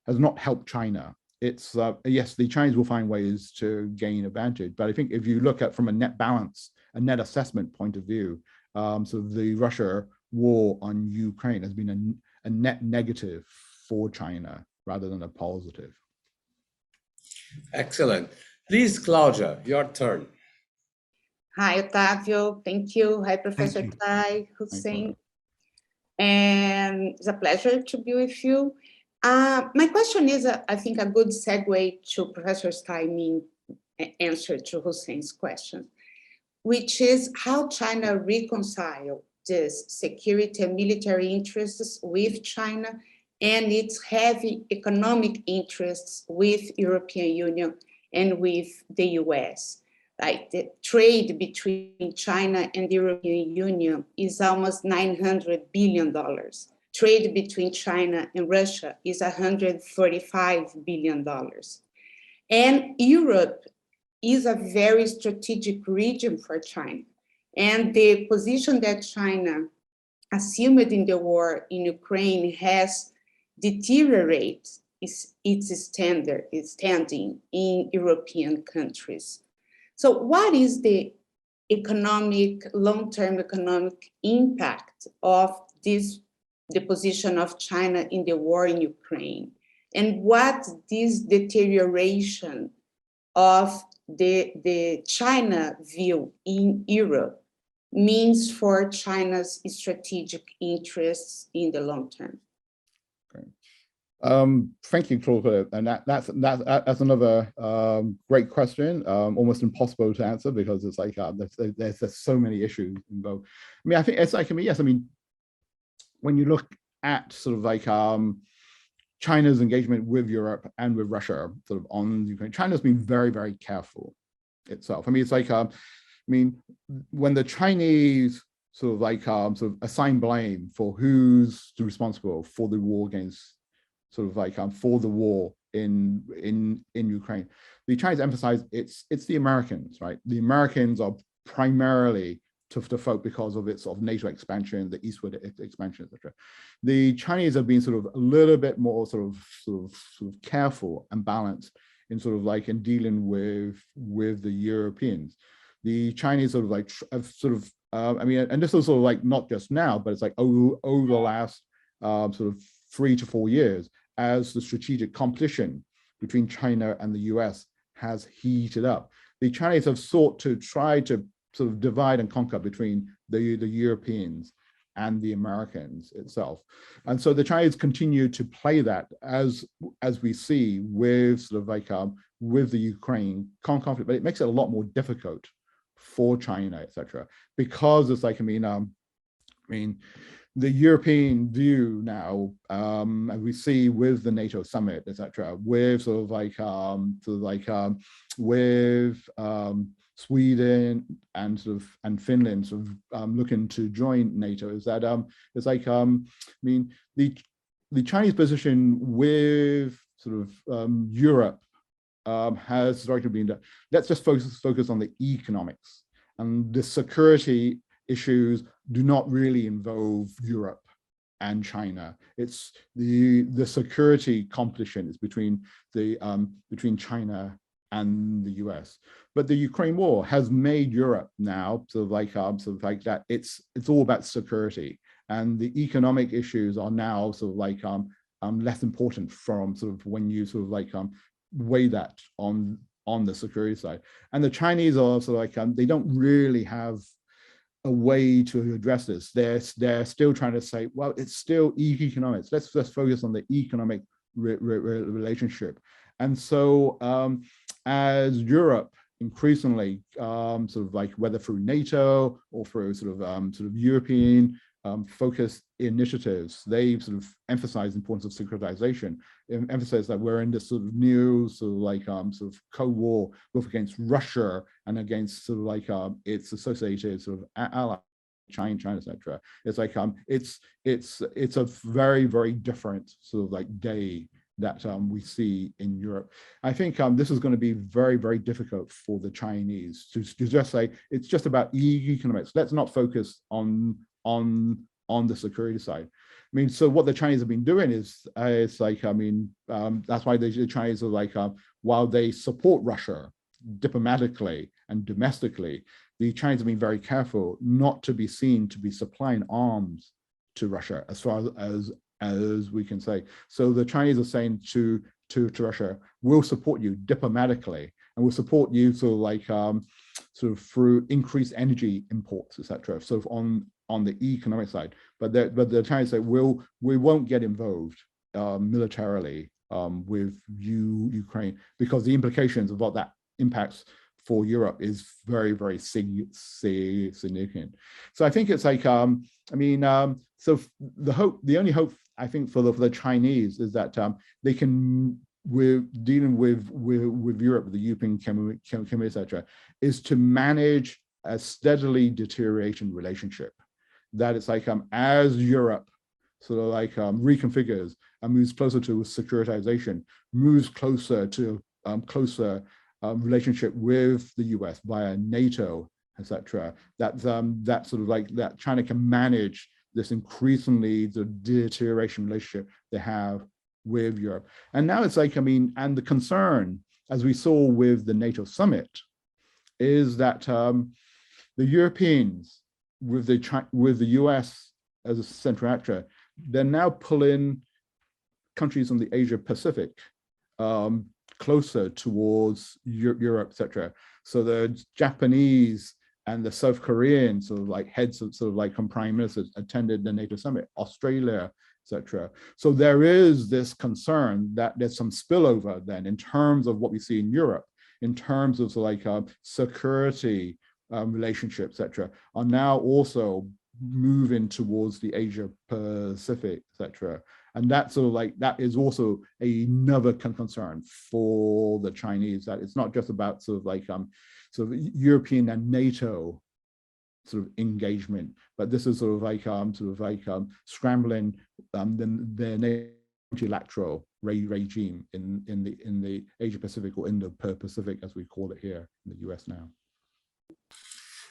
not helped China. It's yes, the Chinese will find ways to gain advantage, but I think if you look at from a net balance, a net assessment point of view, so the Russia war on Ukraine has been a net negative for China rather than a positive. Excellent. Please, Claudia, your turn. Hi, Otávio. Thank you. Hi, Professor Tai, Hussein. And it's a pleasure to be with you. My question is, I think, a good segue to Professor Tai Ming answer to Hussein's question, which is how China reconcile this security and military interests with China and its heavy economic interests with European Union and with the US. Like the trade between China and the European Union is almost $900 billion. Trade between China and Russia is $145 billion. And Europe is a very strategic region for China. And the position that China assumed in the war in Ukraine has deteriorated its standing in European countries. So what is the long-term economic impact of the position of China in the war in Ukraine? And what this deterioration of the China view in Europe means for China's strategic interests in the long term? Thank you, Claudia, and that's another great question, almost impossible to answer because it's like there's so many issues involved. I mean, I think it's like, I mean, yes, I mean, when you look at sort of like China's engagement with Europe and with Russia sort of on Ukraine, China's been very, very careful itself. I mean, it's like, I mean, when the Chinese sort of like sort of assign blame for who's responsible for the war against sort of like for the war in Ukraine, the Chinese emphasize it's the Americans, right? The Americans are primarily to fault because of its sort of NATO expansion, the eastward expansion, etc. The Chinese have been sort of a little bit more sort of careful and balanced in sort of like in dealing with the Europeans. The Chinese sort of like have sort of I mean, and this is sort of like not just now, but it's like over the last sort of 3 to 4 years, as the strategic competition between China and the US has heated up. The Chinese have sought to try to sort of divide and conquer between the Europeans and the Americans itself. And so the Chinese continue to play that as we see with sort of like with the Ukraine conflict, but it makes it a lot more difficult for China, etc. Because it's like, I mean, the European view now, as we see with the NATO summit, etc., with sort of like with Sweden and Finland sort of looking to join NATO, is that it's like the Chinese position with sort of Europe has historically been that let's just focus on the economics, and the security issues do not really involve Europe and China. It's the security competition is between China and the US. But the Ukraine war has made Europe now sort of like that. It's all about security, and the economic issues are now sort of like less important from sort of when you sort of like weigh that on the security side. And the Chinese are sort of like they don't really have a way to address this. They're still trying to say, well, it's still economics. Let's focus on the economic relationship. And so as Europe increasingly sort of like whether through NATO or through sort of European focused initiatives, they sort of emphasize the importance of securitization, emphasize that we're in this sort of new sort of like sort of Cold War, both against Russia and against sort of like its associated sort of allies, China, etc. It's like it's a very, very different sort of like day that we see in Europe. I think this is going to be very, very difficult for the Chinese to just say it's just about economics. Let's not focus on the security side. I mean, so what the Chinese have been doing is it's like, I mean, that's why the Chinese are like, while they support Russia diplomatically and domestically, the Chinese have been very careful not to be seen to be supplying arms to Russia, as far as we can say. So the Chinese are saying to Russia, we'll support you diplomatically, and we'll support you sort of like sort of through increased energy imports, etc. So on the economic side, but the Chinese say we won't get involved militarily with Ukraine, because the implications of what that impacts for Europe is very, very significant. So I think it's like so the only hope I think for the Chinese is that they can, we're dealing with Europe, the European Community, etc., is to manage a steadily deteriorating relationship. That it's like as Europe sort of like reconfigures and moves closer to securitization, moves closer to relationship with the US via NATO, etc. That sort of like that China can manage this increasingly the deterioration relationship they have with Europe. And now it's like, I mean, and the concern, as we saw with the NATO summit, is that the Europeans, with the US as a central actor, they're now pulling countries from the Asia Pacific closer towards Europe, etc. So the Japanese and the South Korean sort of like heads of sort of like prime ministers attended the NATO summit, Australia, etc. So there is this concern that there's some spillover then in terms of what we see in Europe, in terms of like security relationships, etc., are now also moving towards the Asia Pacific, etc. And that's sort of like, that is also another concern for the Chinese, that it's not just about sort of like sort of European and NATO sort of engagement, but this is sort of like scrambling the multilateral regime in the Asia Pacific, or Indo-Pacific as we call it here in the US now.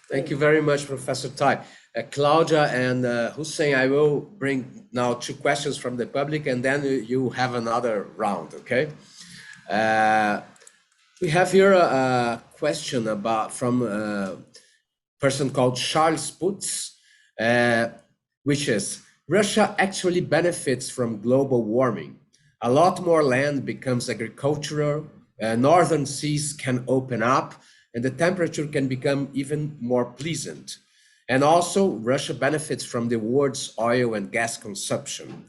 Thank you very much, Professor Tai. Claudia and Hussein, I will bring now 2 questions from the public, and then you have another round, okay? We have here a question from a person called Charles Putz, which is, Russia actually benefits from global warming. A lot more land becomes agricultural, northern seas can open up, and the temperature can become even more pleasant. And also, Russia benefits from the world's oil and gas consumption,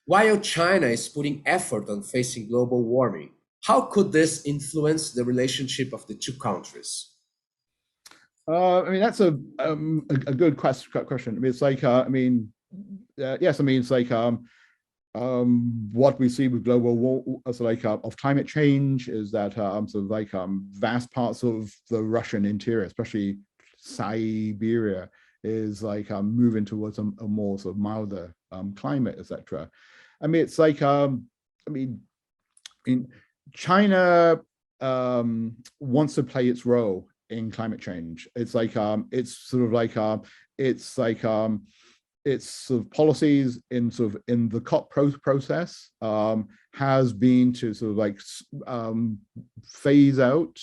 while China is putting effort on facing global warming. How could this influence the relationship of the two countries? I mean, that's a good question. I mean, it's like, yes, I mean, it's like what we see with global war, so like of climate change, is that sort of like vast parts of the Russian interior, especially Siberia, is like moving towards a more sort of milder climate, etc. I mean, it's like China wants to play its role in climate change. It's like it's sort of like its sort of policies in the COP process has been to sort of like phase out,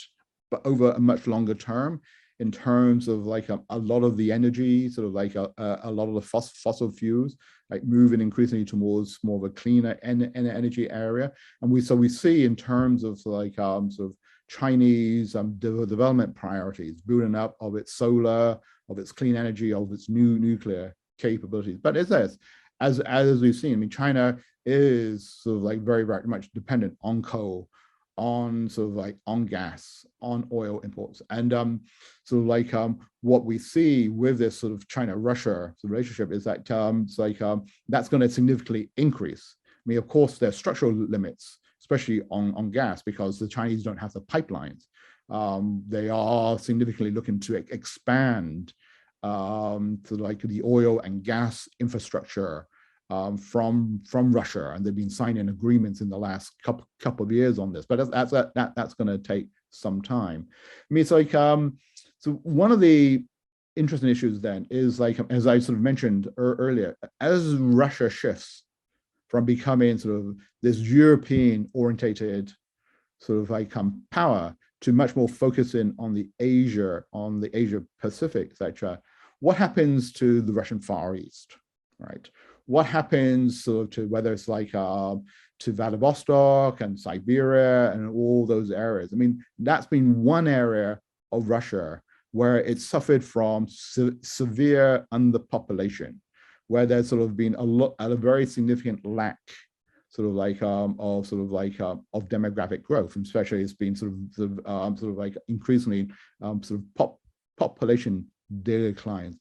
but over a much longer term, in terms of like a lot of the energy, sort of like a lot of the fossil fuels, like moving increasingly towards more of a cleaner energy area. And we see in terms of like sort of Chinese development priorities, building up of its solar, of its clean energy, of its new nuclear capabilities. But as we've seen, I mean, China is sort of like very, very much dependent on coal, on sort of like on gas, on oil imports. And sort of like what we see with this sort of China-Russia relationship is that it's like that's going to significantly increase. I mean, of course, there's structural limits, especially on gas, because the Chinese don't have the pipelines. They are significantly looking to expand to like the oil and gas infrastructure from Russia, and they've been signing agreements in the last couple of years on this. But that's going to take some time. I mean, it's like so one of the interesting issues then is like, as I sort of mentioned earlier, as Russia shifts from becoming sort of this European orientated sort of like power to much more focusing on the Asia Pacific, etc. What happens to the Russian Far East, right? What happens sort of to whether it's like to Vladivostok and Siberia and all those areas? I mean, that's been one area of Russia where it suffered from severe underpopulation, where there's sort of been a very significant lack, sort of like of demographic growth, and especially it's been sort of like increasingly sort of population declines,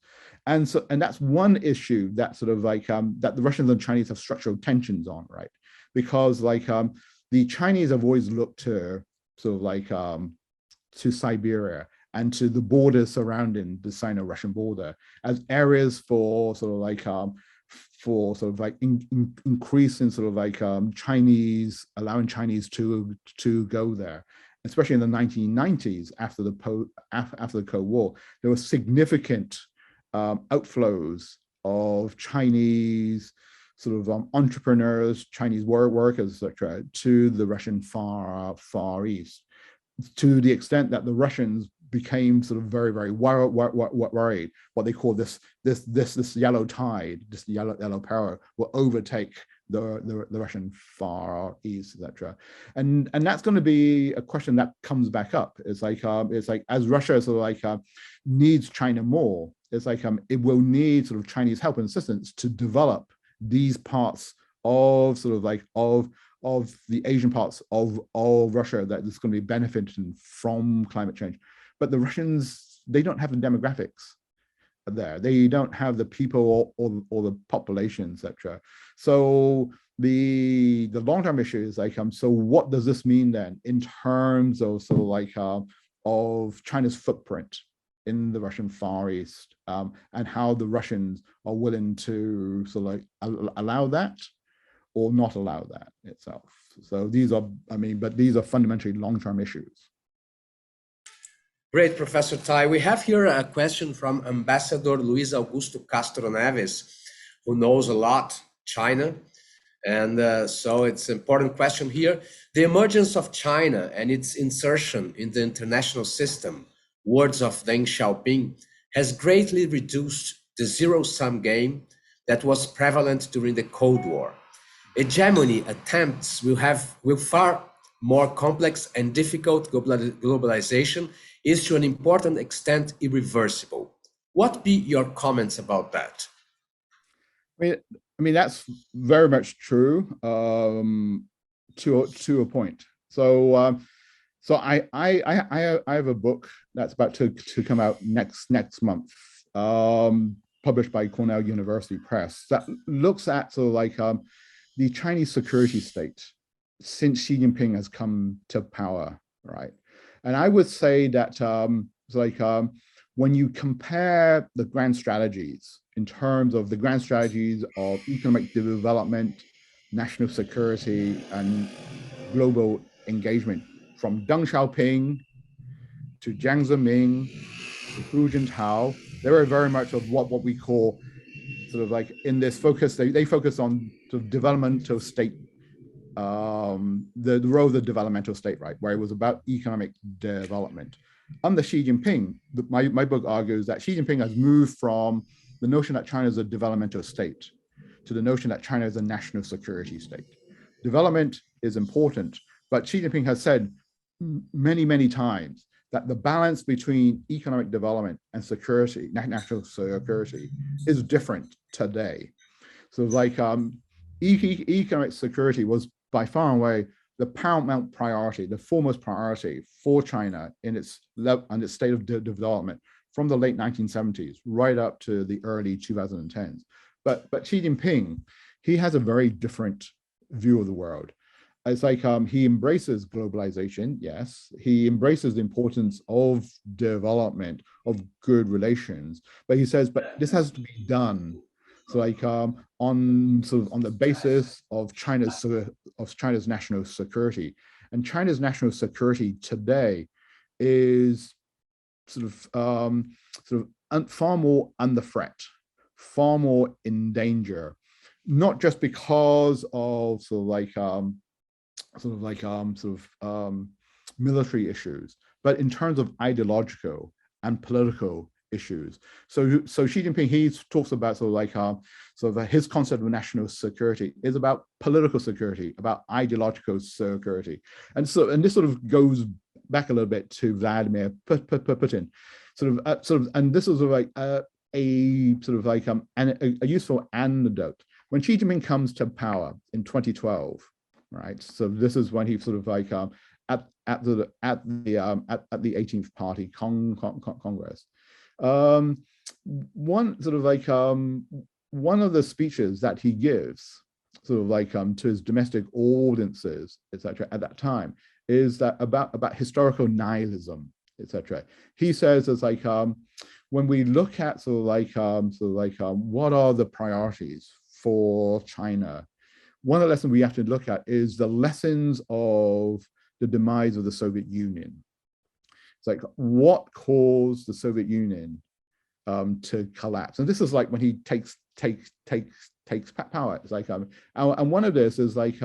and that's one issue that sort of like that the Russians and Chinese have structural tensions on, right? Because like the Chinese have always looked to sort of like to Siberia and to the borders surrounding the Sino-Russian border as areas for sort of like increasing sort of like allowing Chinese to go there. Especially in the 1990s, after the Cold War, there were significant outflows of Chinese sort of entrepreneurs, Chinese workers, etc., to the Russian Far East, to the extent that the Russians became sort of very, very worried. What they call this yellow tide, this yellow power will overtake the Russian Far East, etc. And that's going to be a question that comes back up. It's like as Russia sort of like needs China more, it's like it will need sort of Chinese help and assistance to develop these parts of sort of like of the Asian parts of Russia that is going to be benefiting from climate change. But the Russians, they don't have the demographics there. They don't have the people or the population, etc. So the long-term issue is like, so what does this mean then in terms of sort of like of China's footprint in the Russian Far East, and how the Russians are willing to sort of like allow that or not allow that itself. So these are, I mean, but these are fundamentally long-term issues. Great, Professor Tai. We have here a question from Ambassador Luis Augusto Castro Neves, who knows a lot China. And so it's an important question here. The emergence of China and its insertion in the international system, words of Deng Xiaoping, has greatly reduced the zero-sum game that was prevalent during the Cold War. Hegemony attempts will far more complex and difficult. Globalization is to an important extent irreversible. What be your comments about that? I mean that's very much true to a point. So so I have a book that's about to come out next month, published by Cornell University Press, that looks at sort of like the Chinese security state since Xi Jinping has come to power, right? And I would say that it's like when you compare the grand strategies in terms of the grand strategies of economic development, national security, and global engagement, from Deng Xiaoping to Jiang Zemin to Hu Jintao, they were very much of what we call sort of like in this focus, they focus on sort of developmental state, the role of the developmental state, right, where it was about economic development. Under Xi Jinping, my book argues that Xi Jinping has moved from the notion that China is a developmental state to the notion that China is a national security state. Development is important, but Xi Jinping has said many times that the balance between economic development and security, national security, is different today. So like economic security was by far and away the paramount priority, the foremost priority for China in its state of development from the late 1970s right up to the early 2010s. But Xi Jinping, he has a very different view of the world. It's like he embraces globalization, yes. He embraces the importance of development, of good relations, but he says, but this has to be done. So like on the basis of China's national security, and China's national security today is far more under threat, far more in danger, not just because of military issues, but in terms of ideological and political issues. So Xi Jinping, he talks about his concept of national security is about political security, about ideological security, and this sort of goes back a little bit to Vladimir Putin, and this is like a useful anecdote. When Xi Jinping comes to power in 2012, right? So this is when he at the 18th Party Congress. One of the speeches that he gives to his domestic audiences, etc., at that time is that about historical nihilism, etc. He says it's like when we look at what are the priorities for China, one of the lessons we have to look at is the lessons of the demise of the Soviet Union. It's like what caused the Soviet Union to collapse, and this is like when he takes power. It's like and one of this is like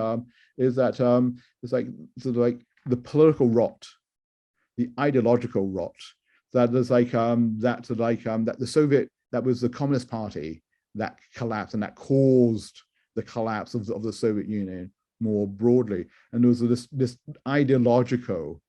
it's like the political rot, the ideological rot that is like that was the Communist Party that collapsed and that caused the collapse of the Soviet Union more broadly. And there was this ideological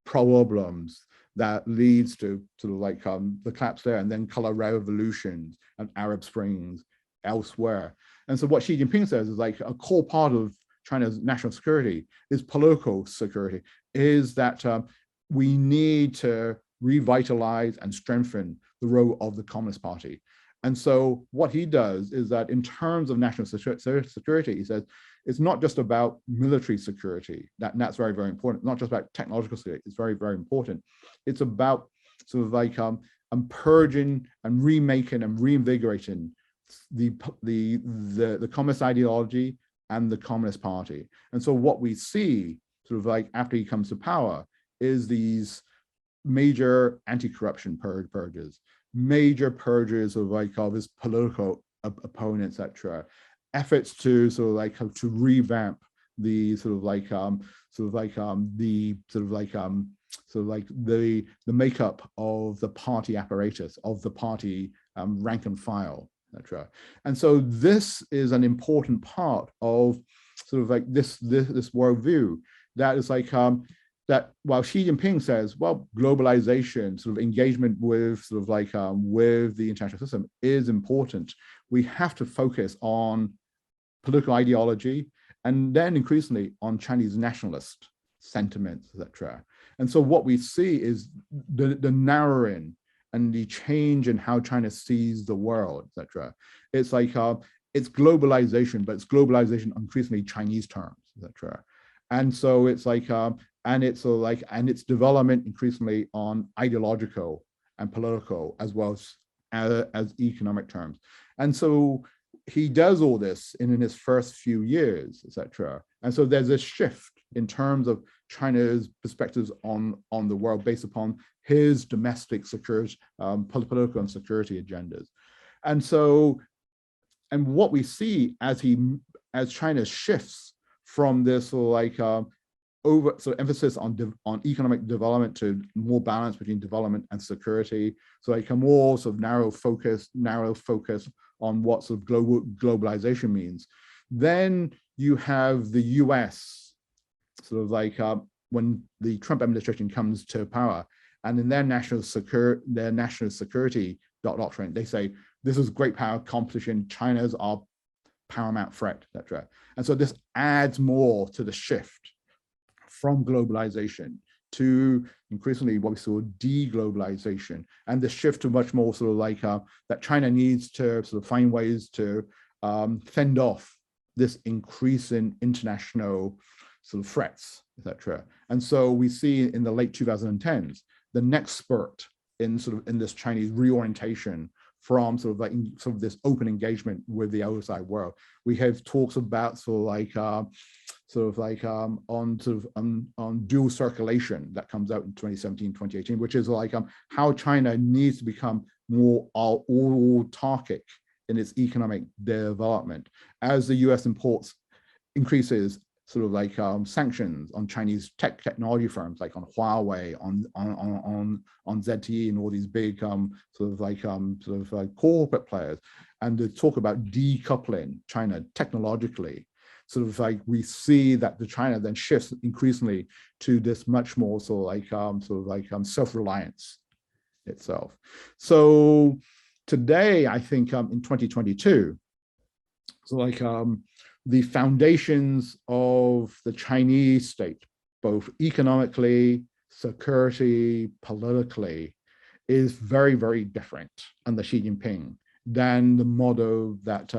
problems that leads to the collapse there, and then color revolutions and Arab Springs elsewhere. And so what Xi Jinping says is like a core part of China's national security is political security, is that we need to revitalize and strengthen the role of the Communist Party. And so what he does is that in terms of national security, he says, it's not just about military security, that's very, very important. Not just about technological security, it's very, very important. It's about purging and remaking and reinvigorating the communist ideology and the Communist Party. And so what we see after he comes to power is these major anti-corruption purges, major purges of his political opponents, etc. Efforts to to revamp the the makeup of the party apparatus, of the party rank and file, etc. And so this is an important part of this worldview, that is that while Xi Jinping says, well, globalization, sort of engagement with sort of like with the international system is important, we have to focus on political ideology and then increasingly on Chinese nationalist sentiments, etc. And so what we see is the narrowing and the change in how China sees the world, etc. It's like it's globalization, but it's globalization on increasingly Chinese terms, etc. And so it's like and its development increasingly on ideological and political as well as economic terms. And so he does all this in his first few years, etc. And so there's a shift in terms of China's perspectives on the world based upon his domestic security, political and security agendas. And so, and what we see as China shifts from this sort of emphasis on economic development to more balance between development and security, so like a more sort of narrow focus on what sort of globalization means. Then you have the US sort of like when the Trump administration comes to power, and in their national security doctrine, they say this is great power competition, China's our paramount threat, etc. And so this adds more to the shift from globalization to increasingly what we saw deglobalization, and the shift to much more sort of like that China needs to sort of find ways to fend off this increase in international sort of threats, etc. And so we see in the late 2010s, the next spurt in this Chinese reorientation from sort of this open engagement with the outside world. We have talks about on dual circulation that comes out in 2017, 2018, which is like how China needs to become more autarkic in its economic development as the US increases sort of like sanctions on Chinese technology firms, like on Huawei, on ZTE, and all these big corporate players, and to talk about decoupling China technologically. Sort of like we see that the China then shifts increasingly to this much more self-reliance itself. So today, I think in 2022, the foundations of the Chinese state, both economically, security, politically, is very, very different under Xi Jinping than the model that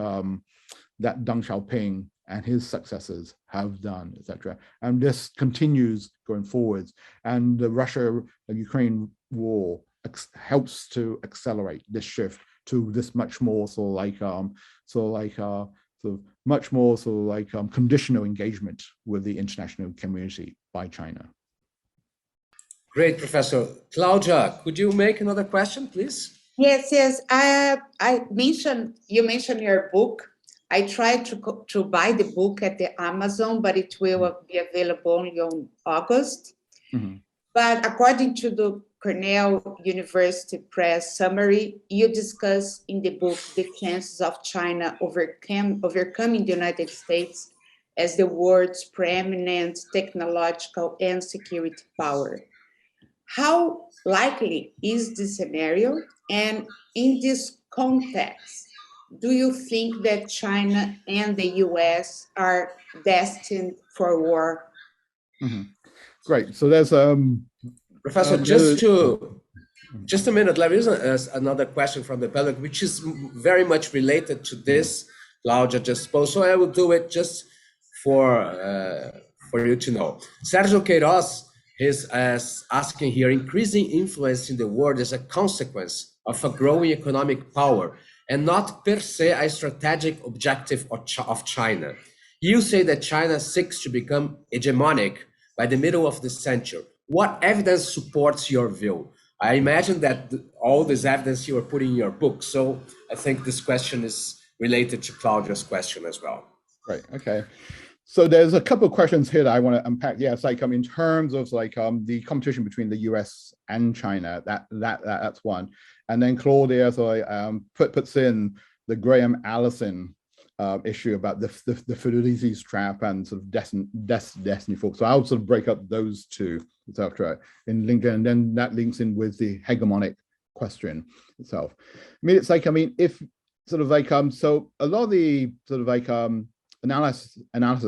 that Deng Xiaoping and his successors have done, etc. And this continues going forwards. And the Russia-Ukraine war helps to accelerate this shift to this much more conditional engagement with the international community by China. Great, Professor. Claudia, could you make another question, please? Yes. You mentioned your book. I tried to buy the book at the Amazon, but it will be available only on August. Mm-hmm. But according to the Cornell University Press summary, you discuss in the book the chances of China overcoming the United States as the world's preeminent technological and security power. How likely is this scenario? And in this context, do you think that China and the US are destined for war? Mm-hmm. Great. So there's Professor, just a minute. There is another question from the public, which is very much related to this Claudia just posed. So I will do it just for you to know. Sergio Queiroz is asking here: increasing influence in the world is a consequence of a growing economic power and not per se a strategic objective of China. You say that China seeks to become hegemonic by the middle of the century. What evidence supports your view? I imagine that all this evidence you are putting in your book. So I think this question is related to Claudia's question as well. Right. Okay. So there's a couple of questions here that I want to unpack. Yeah, it's like in terms of the competition between the US and China, that's one. And then Claudia puts in the Graham Allison issue about the Fidelity trap and sort of destiny fork. So I'll sort of break up those two, etc. in LinkedIn, and then that links in with the hegemonic question itself. I mean, it's like, I mean, if sort of like so a lot of the sort of like analysis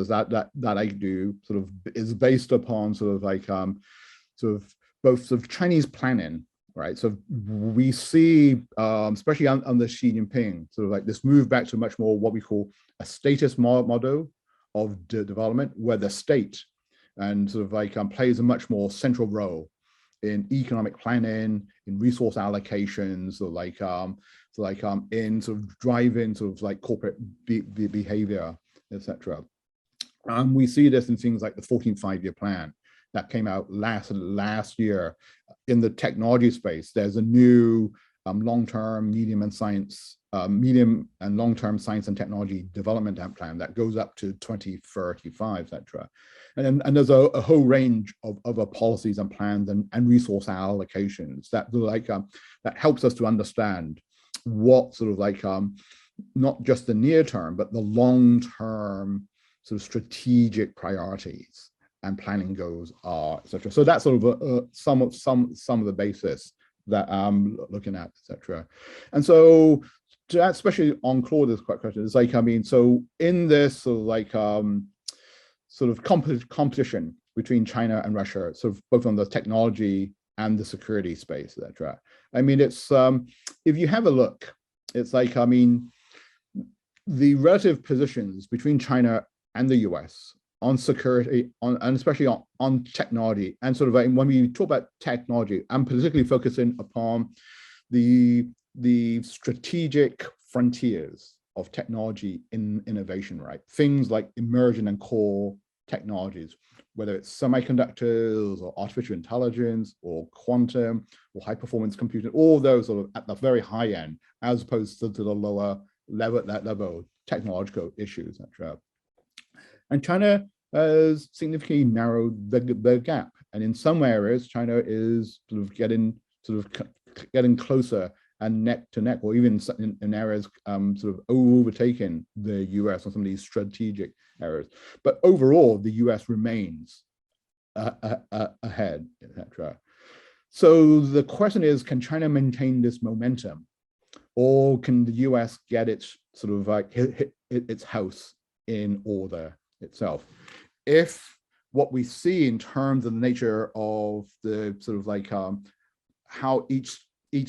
that I do sort of is based upon sort of like sort of both sort of Chinese planning, right? So we see, especially under Xi Jinping, sort of like this move back to much more what we call a status model of development, where the state and sort of like plays a much more central role in economic planning, in resource allocations, or like in sort of driving sort of like corporate behavior, etc. We see this in things like the 14th five-year plan that came out last year. In the technology space, there's a new long-term, medium and long-term science and technology development plan that goes up to 2035, etc. And there's a whole range of other policies and plans and resource allocations that like that helps us to understand what sort of like not just the near term, but the long-term sort of strategic priorities and planning goals are, etc. So that's sort of some of the basis that I'm looking at, etc. And so, especially on Claude's question, it's like, I mean, so in this sort of like sort of competition between China and Russia, sort of both on the technology and the security space, etc. I mean, it's if you have a look, it's like, I mean, the relative positions between China and the US on security, and especially on technology, and sort of like when we talk about technology, I'm particularly focusing upon the strategic frontiers of technology in innovation, right? Things like emerging and core technologies, whether it's semiconductors or artificial intelligence or quantum or high performance computing, all those sort of at the very high end, as opposed to the lower level technological issues, etc. And China has significantly narrowed the gap. And in some areas, China is sort of getting closer and neck to neck, or even in areas sort of overtaking the US on some of these strategic areas. But overall, the US remains ahead, etc. So the question is, can China maintain this momentum, or can the US get its sort of like its house in order itself? If what we see in terms of the nature of the sort of like how each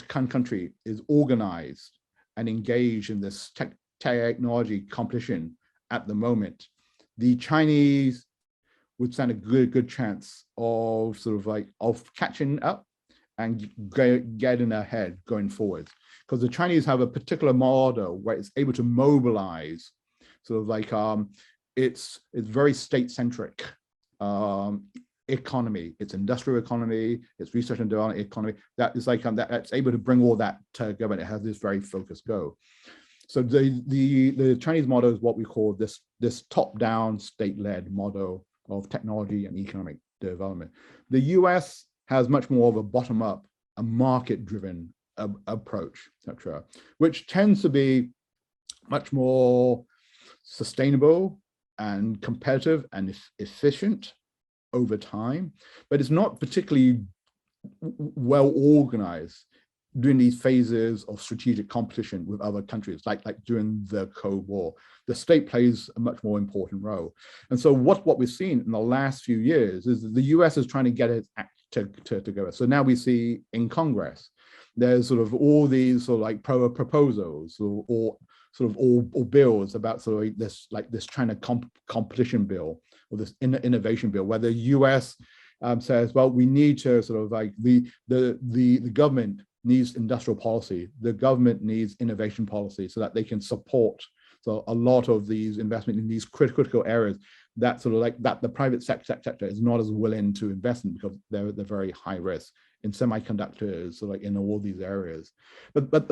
country is organized and engaged in this technology competition at the moment, the Chinese would stand a good chance of sort of like of catching up and getting ahead going forward, because the Chinese have a particular model where it's able to mobilize sort of like it's very state-centric economy, its industrial economy, its research and development economy, that is like that's able to bring all that together, and it has this very focused goal. So the Chinese model is what we call this top-down state-led model of technology and economic development. The US has much more of a bottom-up, a market-driven approach, etc., which tends to be much more sustainable and competitive and efficient over time, but it's not particularly well organized during these phases of strategic competition with other countries, like during the Cold War. The state plays a much more important role. And so what we've seen in the last few years is that the US is trying to get its act together. So now we see in Congress, there's sort of all these sort of like proposals or bills about sort of this China competition bill, or this innovation bill, where the US says, well, we need to sort of like the government needs industrial policy, the government needs innovation policy, so that they can support a lot of these investment in these critical areas that sort of like that the private sector is not as willing to invest in, because they're very high risk in semiconductors, so like in all these areas. But the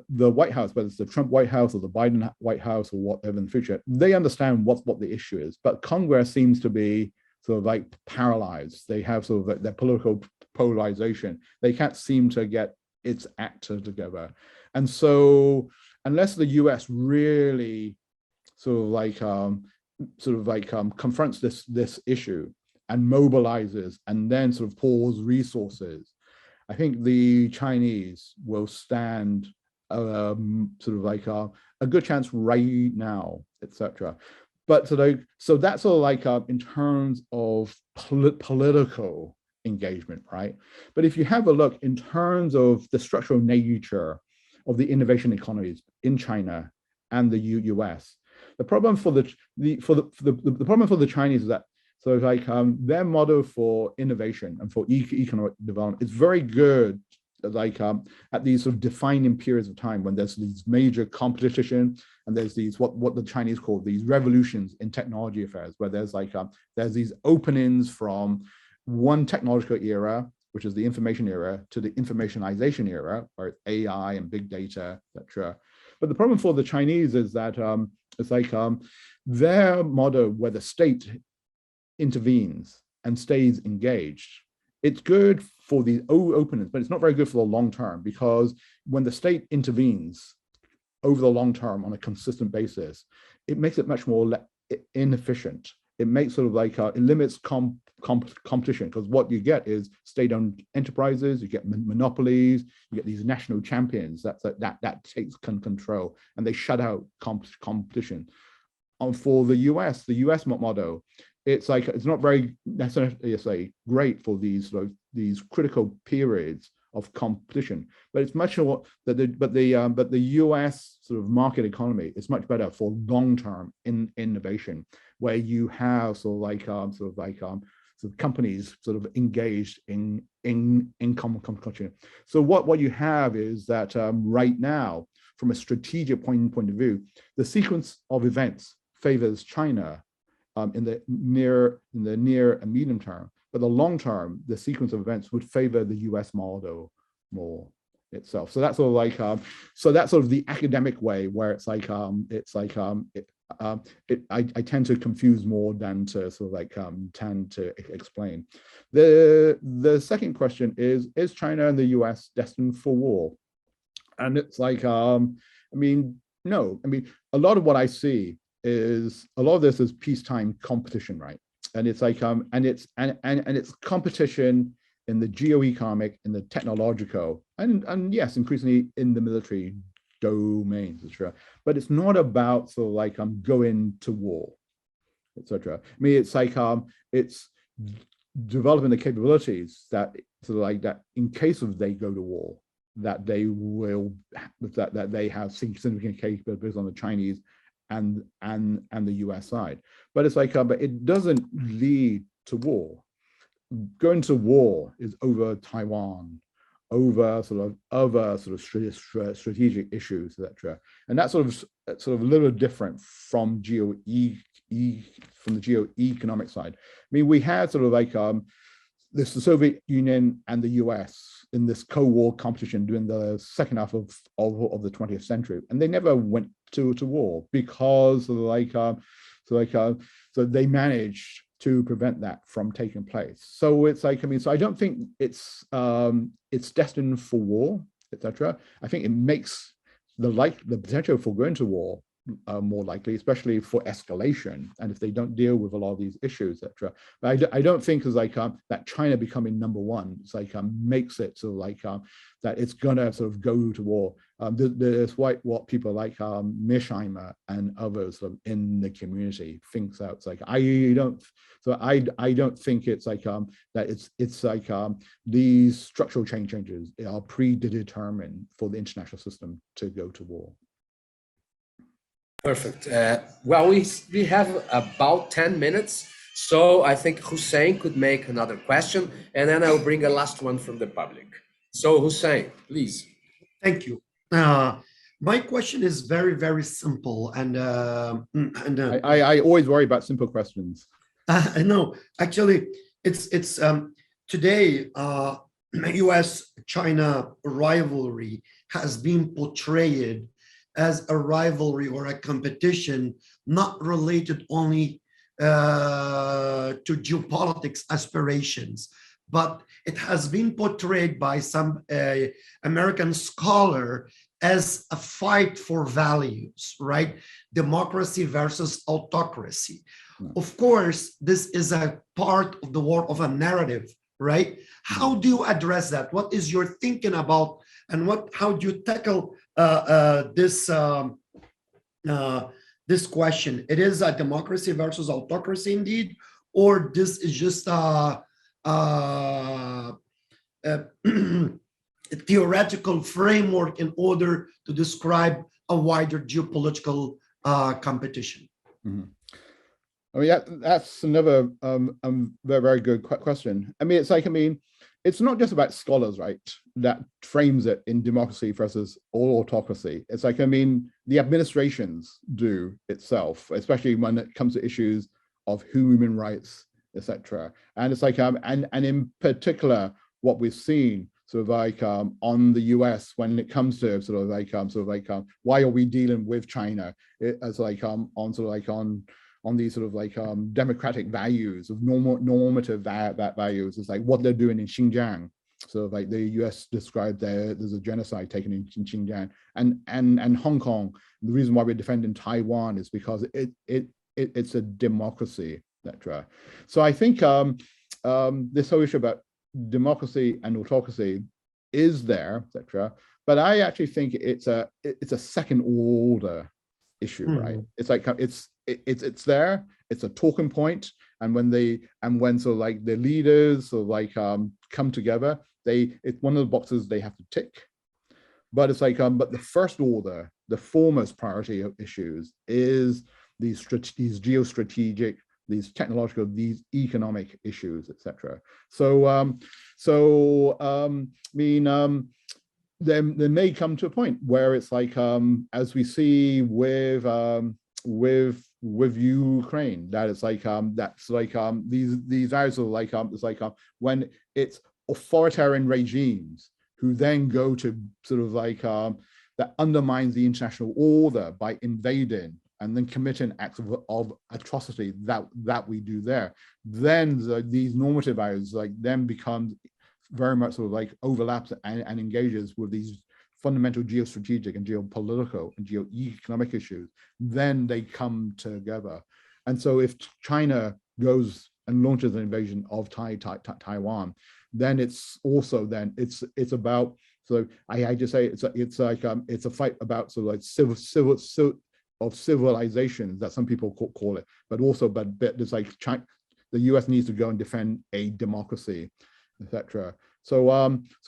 White House, whether it's the Trump White House or the Biden White House or whatever in the future, they understand what the issue is. But Congress seems to be sort of like paralyzed. They have sort of like their political polarization. They can't seem to get its act together. And so unless the US really confronts this issue and mobilizes and then sort of pours resources, I think the Chinese will stand a good chance right now, etc. But so that's sort of like in terms of political engagement, right? But if you have a look in terms of the structural nature of the innovation economies in China and the US, the problem for the problem for the Chinese is that their model for innovation and for economic development is very good, at these sort of defining periods of time when there's these major competition and there's these what the Chinese call these revolutions in technology affairs, where there's these openings from one technological era, which is the information era, to the informationization era, where it's AI and big data, etc. But the problem for the Chinese is that their model where the state intervenes and stays engaged, it's good for the openings, but it's not very good for the long term, because when the state intervenes over the long term on a consistent basis, it makes it much more inefficient. It makes it limits competition, because what you get is state-owned enterprises, you get monopolies, you get these national champions that takes control, and they shut out competition. For the US model, it's not very necessarily great for these critical periods of competition, but it's much more that the US sort of market economy is much better for long-term innovation, where you have companies sort of engaged in competition. So what you have is that right now, from a strategic point of view, the sequence of events favors China in the near and medium term, but the long term, the sequence of events would favor the US model more itself. So that's so that's sort of the academic way, where I tend to confuse more than to tend to explain. The second question is China and the US destined for war? And it's no. A lot of what I see is a lot of this is peacetime competition, right? And it's it's competition in the geo-economic, in the technological, and yes, increasingly in the military domains, etc. But it's not about going to war, etc. It's developing the capabilities that that in case of they go to war, that they have significant capabilities on the Chinese and the US side. But it's but it doesn't lead to war. Going to war is over Taiwan, over other strategic issues, etc. And that's sort of a little different from the geo-economic side. We had the Soviet Union and the US in this Cold-War competition during the second half of the 20th century, and they never went to war because so they managed to prevent that from taking place. So it's so I don't think it's destined for war, etc. I think it makes the potential for going to war more likely, especially for escalation, and if they don't deal with a lot of these issues, etc. But I don't think it's that China becoming number one makes it that it's gonna go to war. There's what people like Misheimer and others in the community thinks out. I don't think it's that it's these structural changes are predetermined for the international system to go to war. Perfect. Well, we have about 10 minutes, so I think Hussein could make another question, and then I'll bring a last one from the public. So Hussein, please. Thank you. My question is very, very simple, and I always worry about simple questions. No, actually, it's today U.S.-China rivalry has been portrayed as a rivalry or a competition, not related only to geopolitics aspirations, but it has been portrayed by some American scholar as a fight for values, right? Democracy versus autocracy. Of course, this is a part of the war of a narrative, right? How do you address that? What is your thinking about, and how do you tackle this question? It is a democracy versus autocracy indeed, or this is just a theoretical framework in order to describe a wider geopolitical competition? Mm-hmm. I mean, that's another very, very good question. I mean, it's not just about scholars, right, that frames it in democracy versus autocracy. It's like, I mean, the administrations do itself, especially when it comes to issues of human rights, etc. And it's like, and in particular, what we've seen sort of like on the US when it comes to why are we dealing with China as like on these sort of like democratic values of normative values. It's like what they're doing in Xinjiang. So like the US described there's a genocide taken in Xinjiang, and Hong Kong. The reason why we're defending Taiwan is because it's a democracy, etc. So I think this whole issue about democracy and autocracy is there, etc. But I actually think it's a second order issue, right? It's like it's there, it's a talking point, and when sort of like the leaders sort of like come together, it's one of the boxes they have to tick. But it's like but the first order, the foremost priority of issues is these geostrategic, these technological, these economic issues, etc. So there may come to a point where it's like as we see with Ukraine, that it's like that's like these areas of like it's like when it's authoritarian regimes who then go to sort of like that undermines the international order by invading and then committing acts of atrocity that we do there, then these normative values like then becomes very much sort of like overlaps and engages with these fundamental geostrategic and geopolitical and geoeconomic issues, then they come together. And so if China goes and launches an invasion of Taiwan, then it's also it's about, so I just say it's a fight about sort of like civilizations that some people call it, but it's like the US needs to go and defend a democracy, etc. So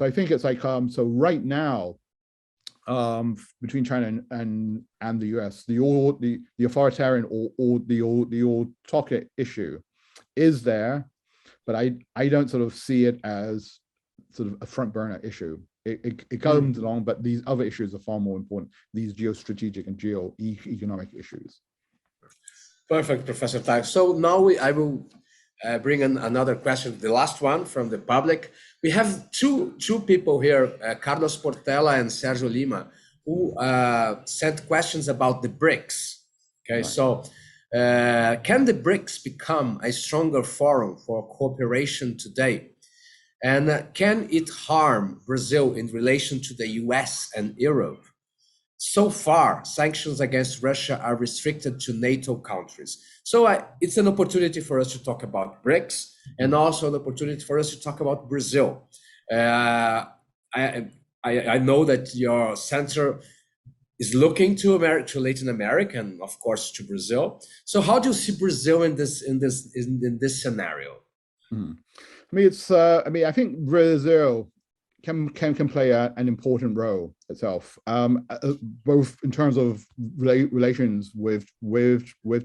I think it's like so right now between China and the US, the authoritarian or the autocratic issue is there, but I don't sort of see it as sort of a front burner issue. It comes along, but these other issues are far more important, these geostrategic and geoeconomic issues. Perfect, Professor Tai. So now I will bring in another question, the last one from the public. We have two people here, Carlos Portela and Sergio Lima, who sent questions about the BRICS. Okay, right. So can the BRICS become a stronger forum for cooperation today? And can it harm Brazil in relation to the US and Europe? So far, sanctions against Russia are restricted to NATO countries. So it's an opportunity for us to talk about BRICS and also an opportunity for us to talk about Brazil. I know that your center is looking to Latin America and of course to Brazil. So how do you see Brazil in this scenario? I think Brazil can play an important role itself, both in terms of relations with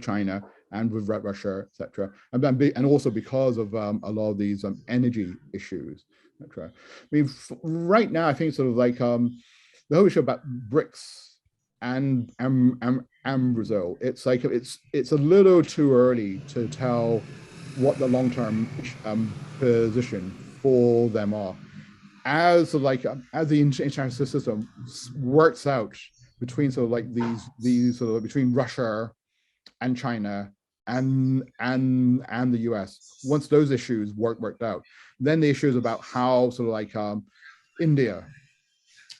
China and with Russia, etc., and also because of a lot of these energy issues, etc. I mean, right now, I think sort of like the whole issue about BRICS and Brazil, it's like it's a little too early to tell what the long-term position for them are. As the international system works out between sort of like these sort of between Russia and China and the US, once those issues worked out, then the issues about how sort of like India,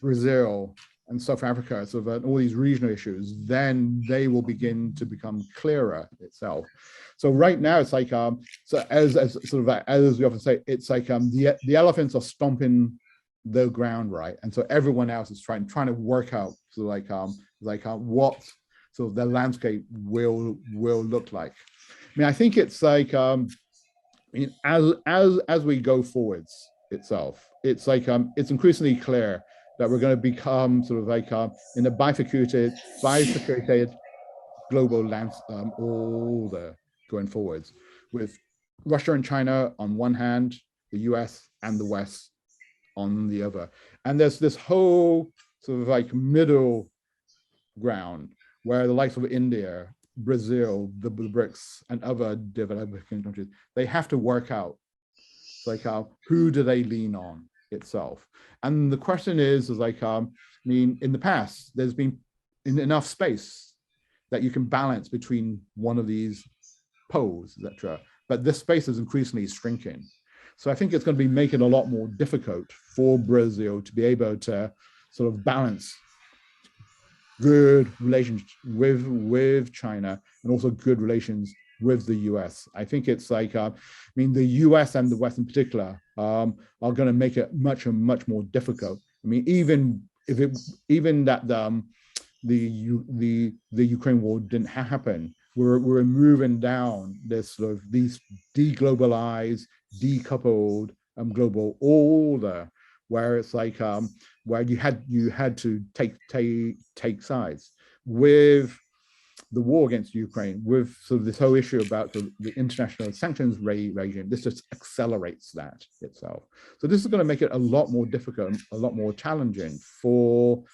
Brazil, and South Africa, sort of all these regional issues, then they will begin to become clearer itself. So right now it's like so as sort of as we often say, it's like the elephants are stomping the ground, right? And so everyone else is trying to work out so like what sort of the landscape will look like. I mean, I think it's like I mean, as we go forwards itself, it's like it's increasingly clear that we're going to become sort of like in a bifurcated global order going forwards, with Russia and China on one hand, the US and the West on the other. And there's this whole sort of like middle ground where the likes of India, Brazil, the BRICS, and other developing countries, they have to work out like who do they lean on itself. And the question is like, I mean, in the past, there's been enough space that you can balance between one of these poles, etc. But this space is increasingly shrinking. So I think it's going to be making it a lot more difficult for Brazil to be able to sort of balance good relations with China and also good relations with the US. I think it's like, I mean, the US and the West in particular are going to make it much more difficult. I mean, even that the Ukraine war didn't happen, we're moving down this sort of these deglobalized, decoupled global order, where it's like where you had to take sides with the war against Ukraine, with sort of this whole issue about the international sanctions regime. This just accelerates that itself. So this is going to make it a lot more difficult, a lot more challenging for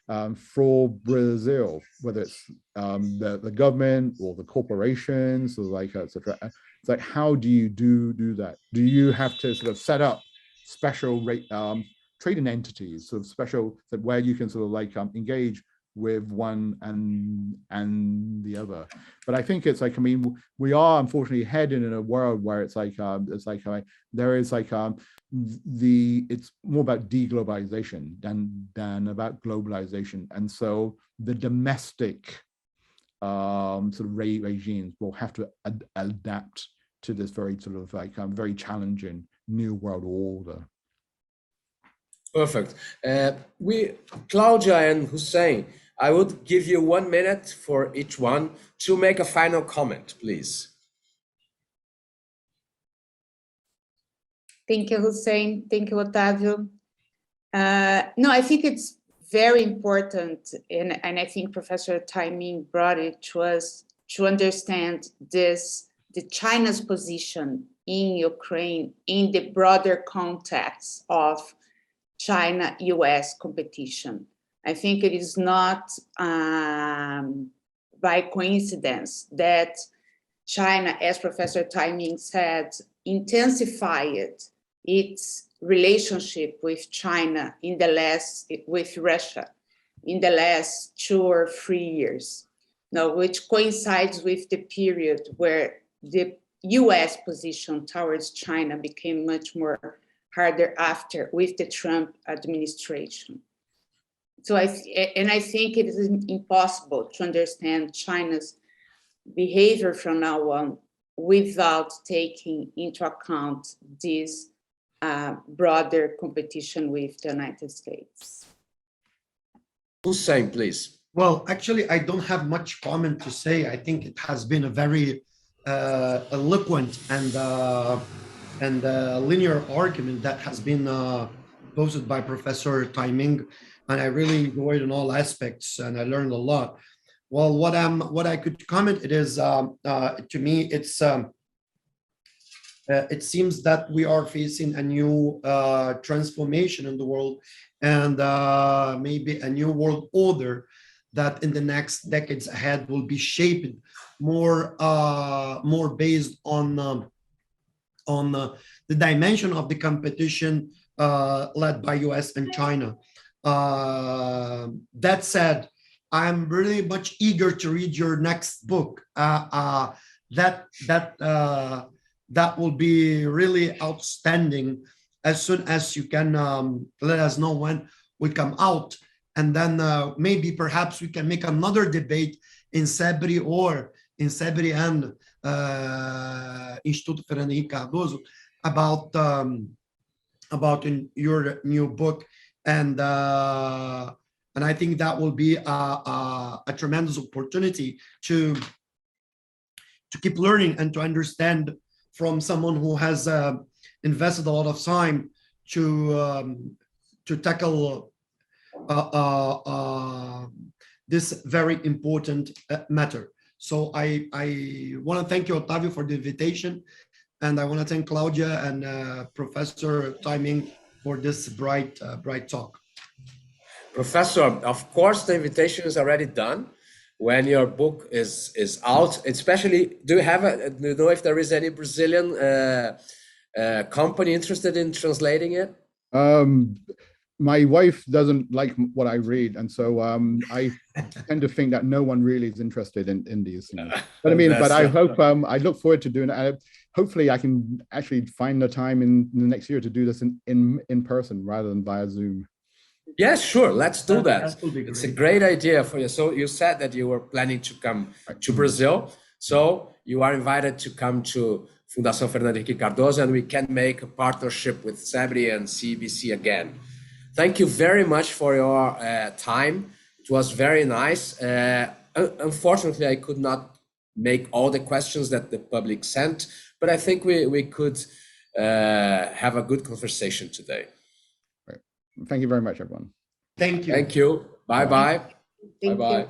Brazil, whether it's the government or the corporations, or like etc. It's like, how do you do that? Do you have to sort of set up special trading entities, sort of special where you can sort of like engage with one and the other? But I think it's like, I mean, we are unfortunately heading in a world where it's like there is like it's more about deglobalization than about globalization, and so the domestic sort of regimes will have to adapt to this very sort of like very challenging new world order. Perfect. Claudia and Hussein, I would give you 1 minute for each one to make a final comment, please. Thank you, Hussein. Thank you, Otávio. No, I think it's very important, and I think Professor Tai Ming brought it to us to understand the China's position in Ukraine in the broader context of China-US competition. I think it is not by coincidence that China, as Professor Tai Ming said, intensified its relationship with China with Russia in the last 2 or 3 years, now, which coincides with the period where the US position towards China became much more harder after with the Trump administration. So I think it is impossible to understand China's behavior from now on without taking into account this broader competition with the United States. Hussein, please. Well, actually, I don't have much comment to say. I think it has been a very eloquent and linear argument that has been posed by Professor Tai Ming, and I really enjoyed in all aspects, and I learned a lot. Well, what I could comment, it is to me, it's it seems that we are facing a new transformation in the world, and maybe a new world order that in the next decades ahead will be shaped more based on the dimension of the competition led by US and China. That said, I'm really much eager to read your next book. That will be really outstanding. As soon as you can let us know when we come out, and then maybe perhaps we can make another debate in SEBRI or in SEBRI and Instituto Fernando Henrique Cardoso about in your new book, and I think that will be a tremendous opportunity to keep learning and to understand from someone who has invested a lot of time to tackle this very important matter. So I want to thank you, Otávio, for the invitation, and I want to thank Claudia and Professor Tai Ming for this bright talk. Professor, of course, the invitation is already done. When your book is out, especially, do you know if there is any Brazilian company interested in translating it? My wife doesn't like what I read, and so I tend to think that no one really is interested in these things. But I mean, but I hope I look forward to doing it. Hopefully, I can actually find the time in the next year to do this in person rather than via Zoom. Yes, sure. Let's do that. It's a great idea for you. So you said that you were planning to come to Brazil. So you are invited to come to Fundação Fernando Henrique Cardoso, and we can make a partnership with SEBRI and CBC again. Thank you very much for your time. It was very nice. Unfortunately, I could not make all the questions that the public sent, but I think we could have a good conversation today. Thank you very much, everyone. Thank you. Thank you. Bye-bye. Thank you. Bye-bye.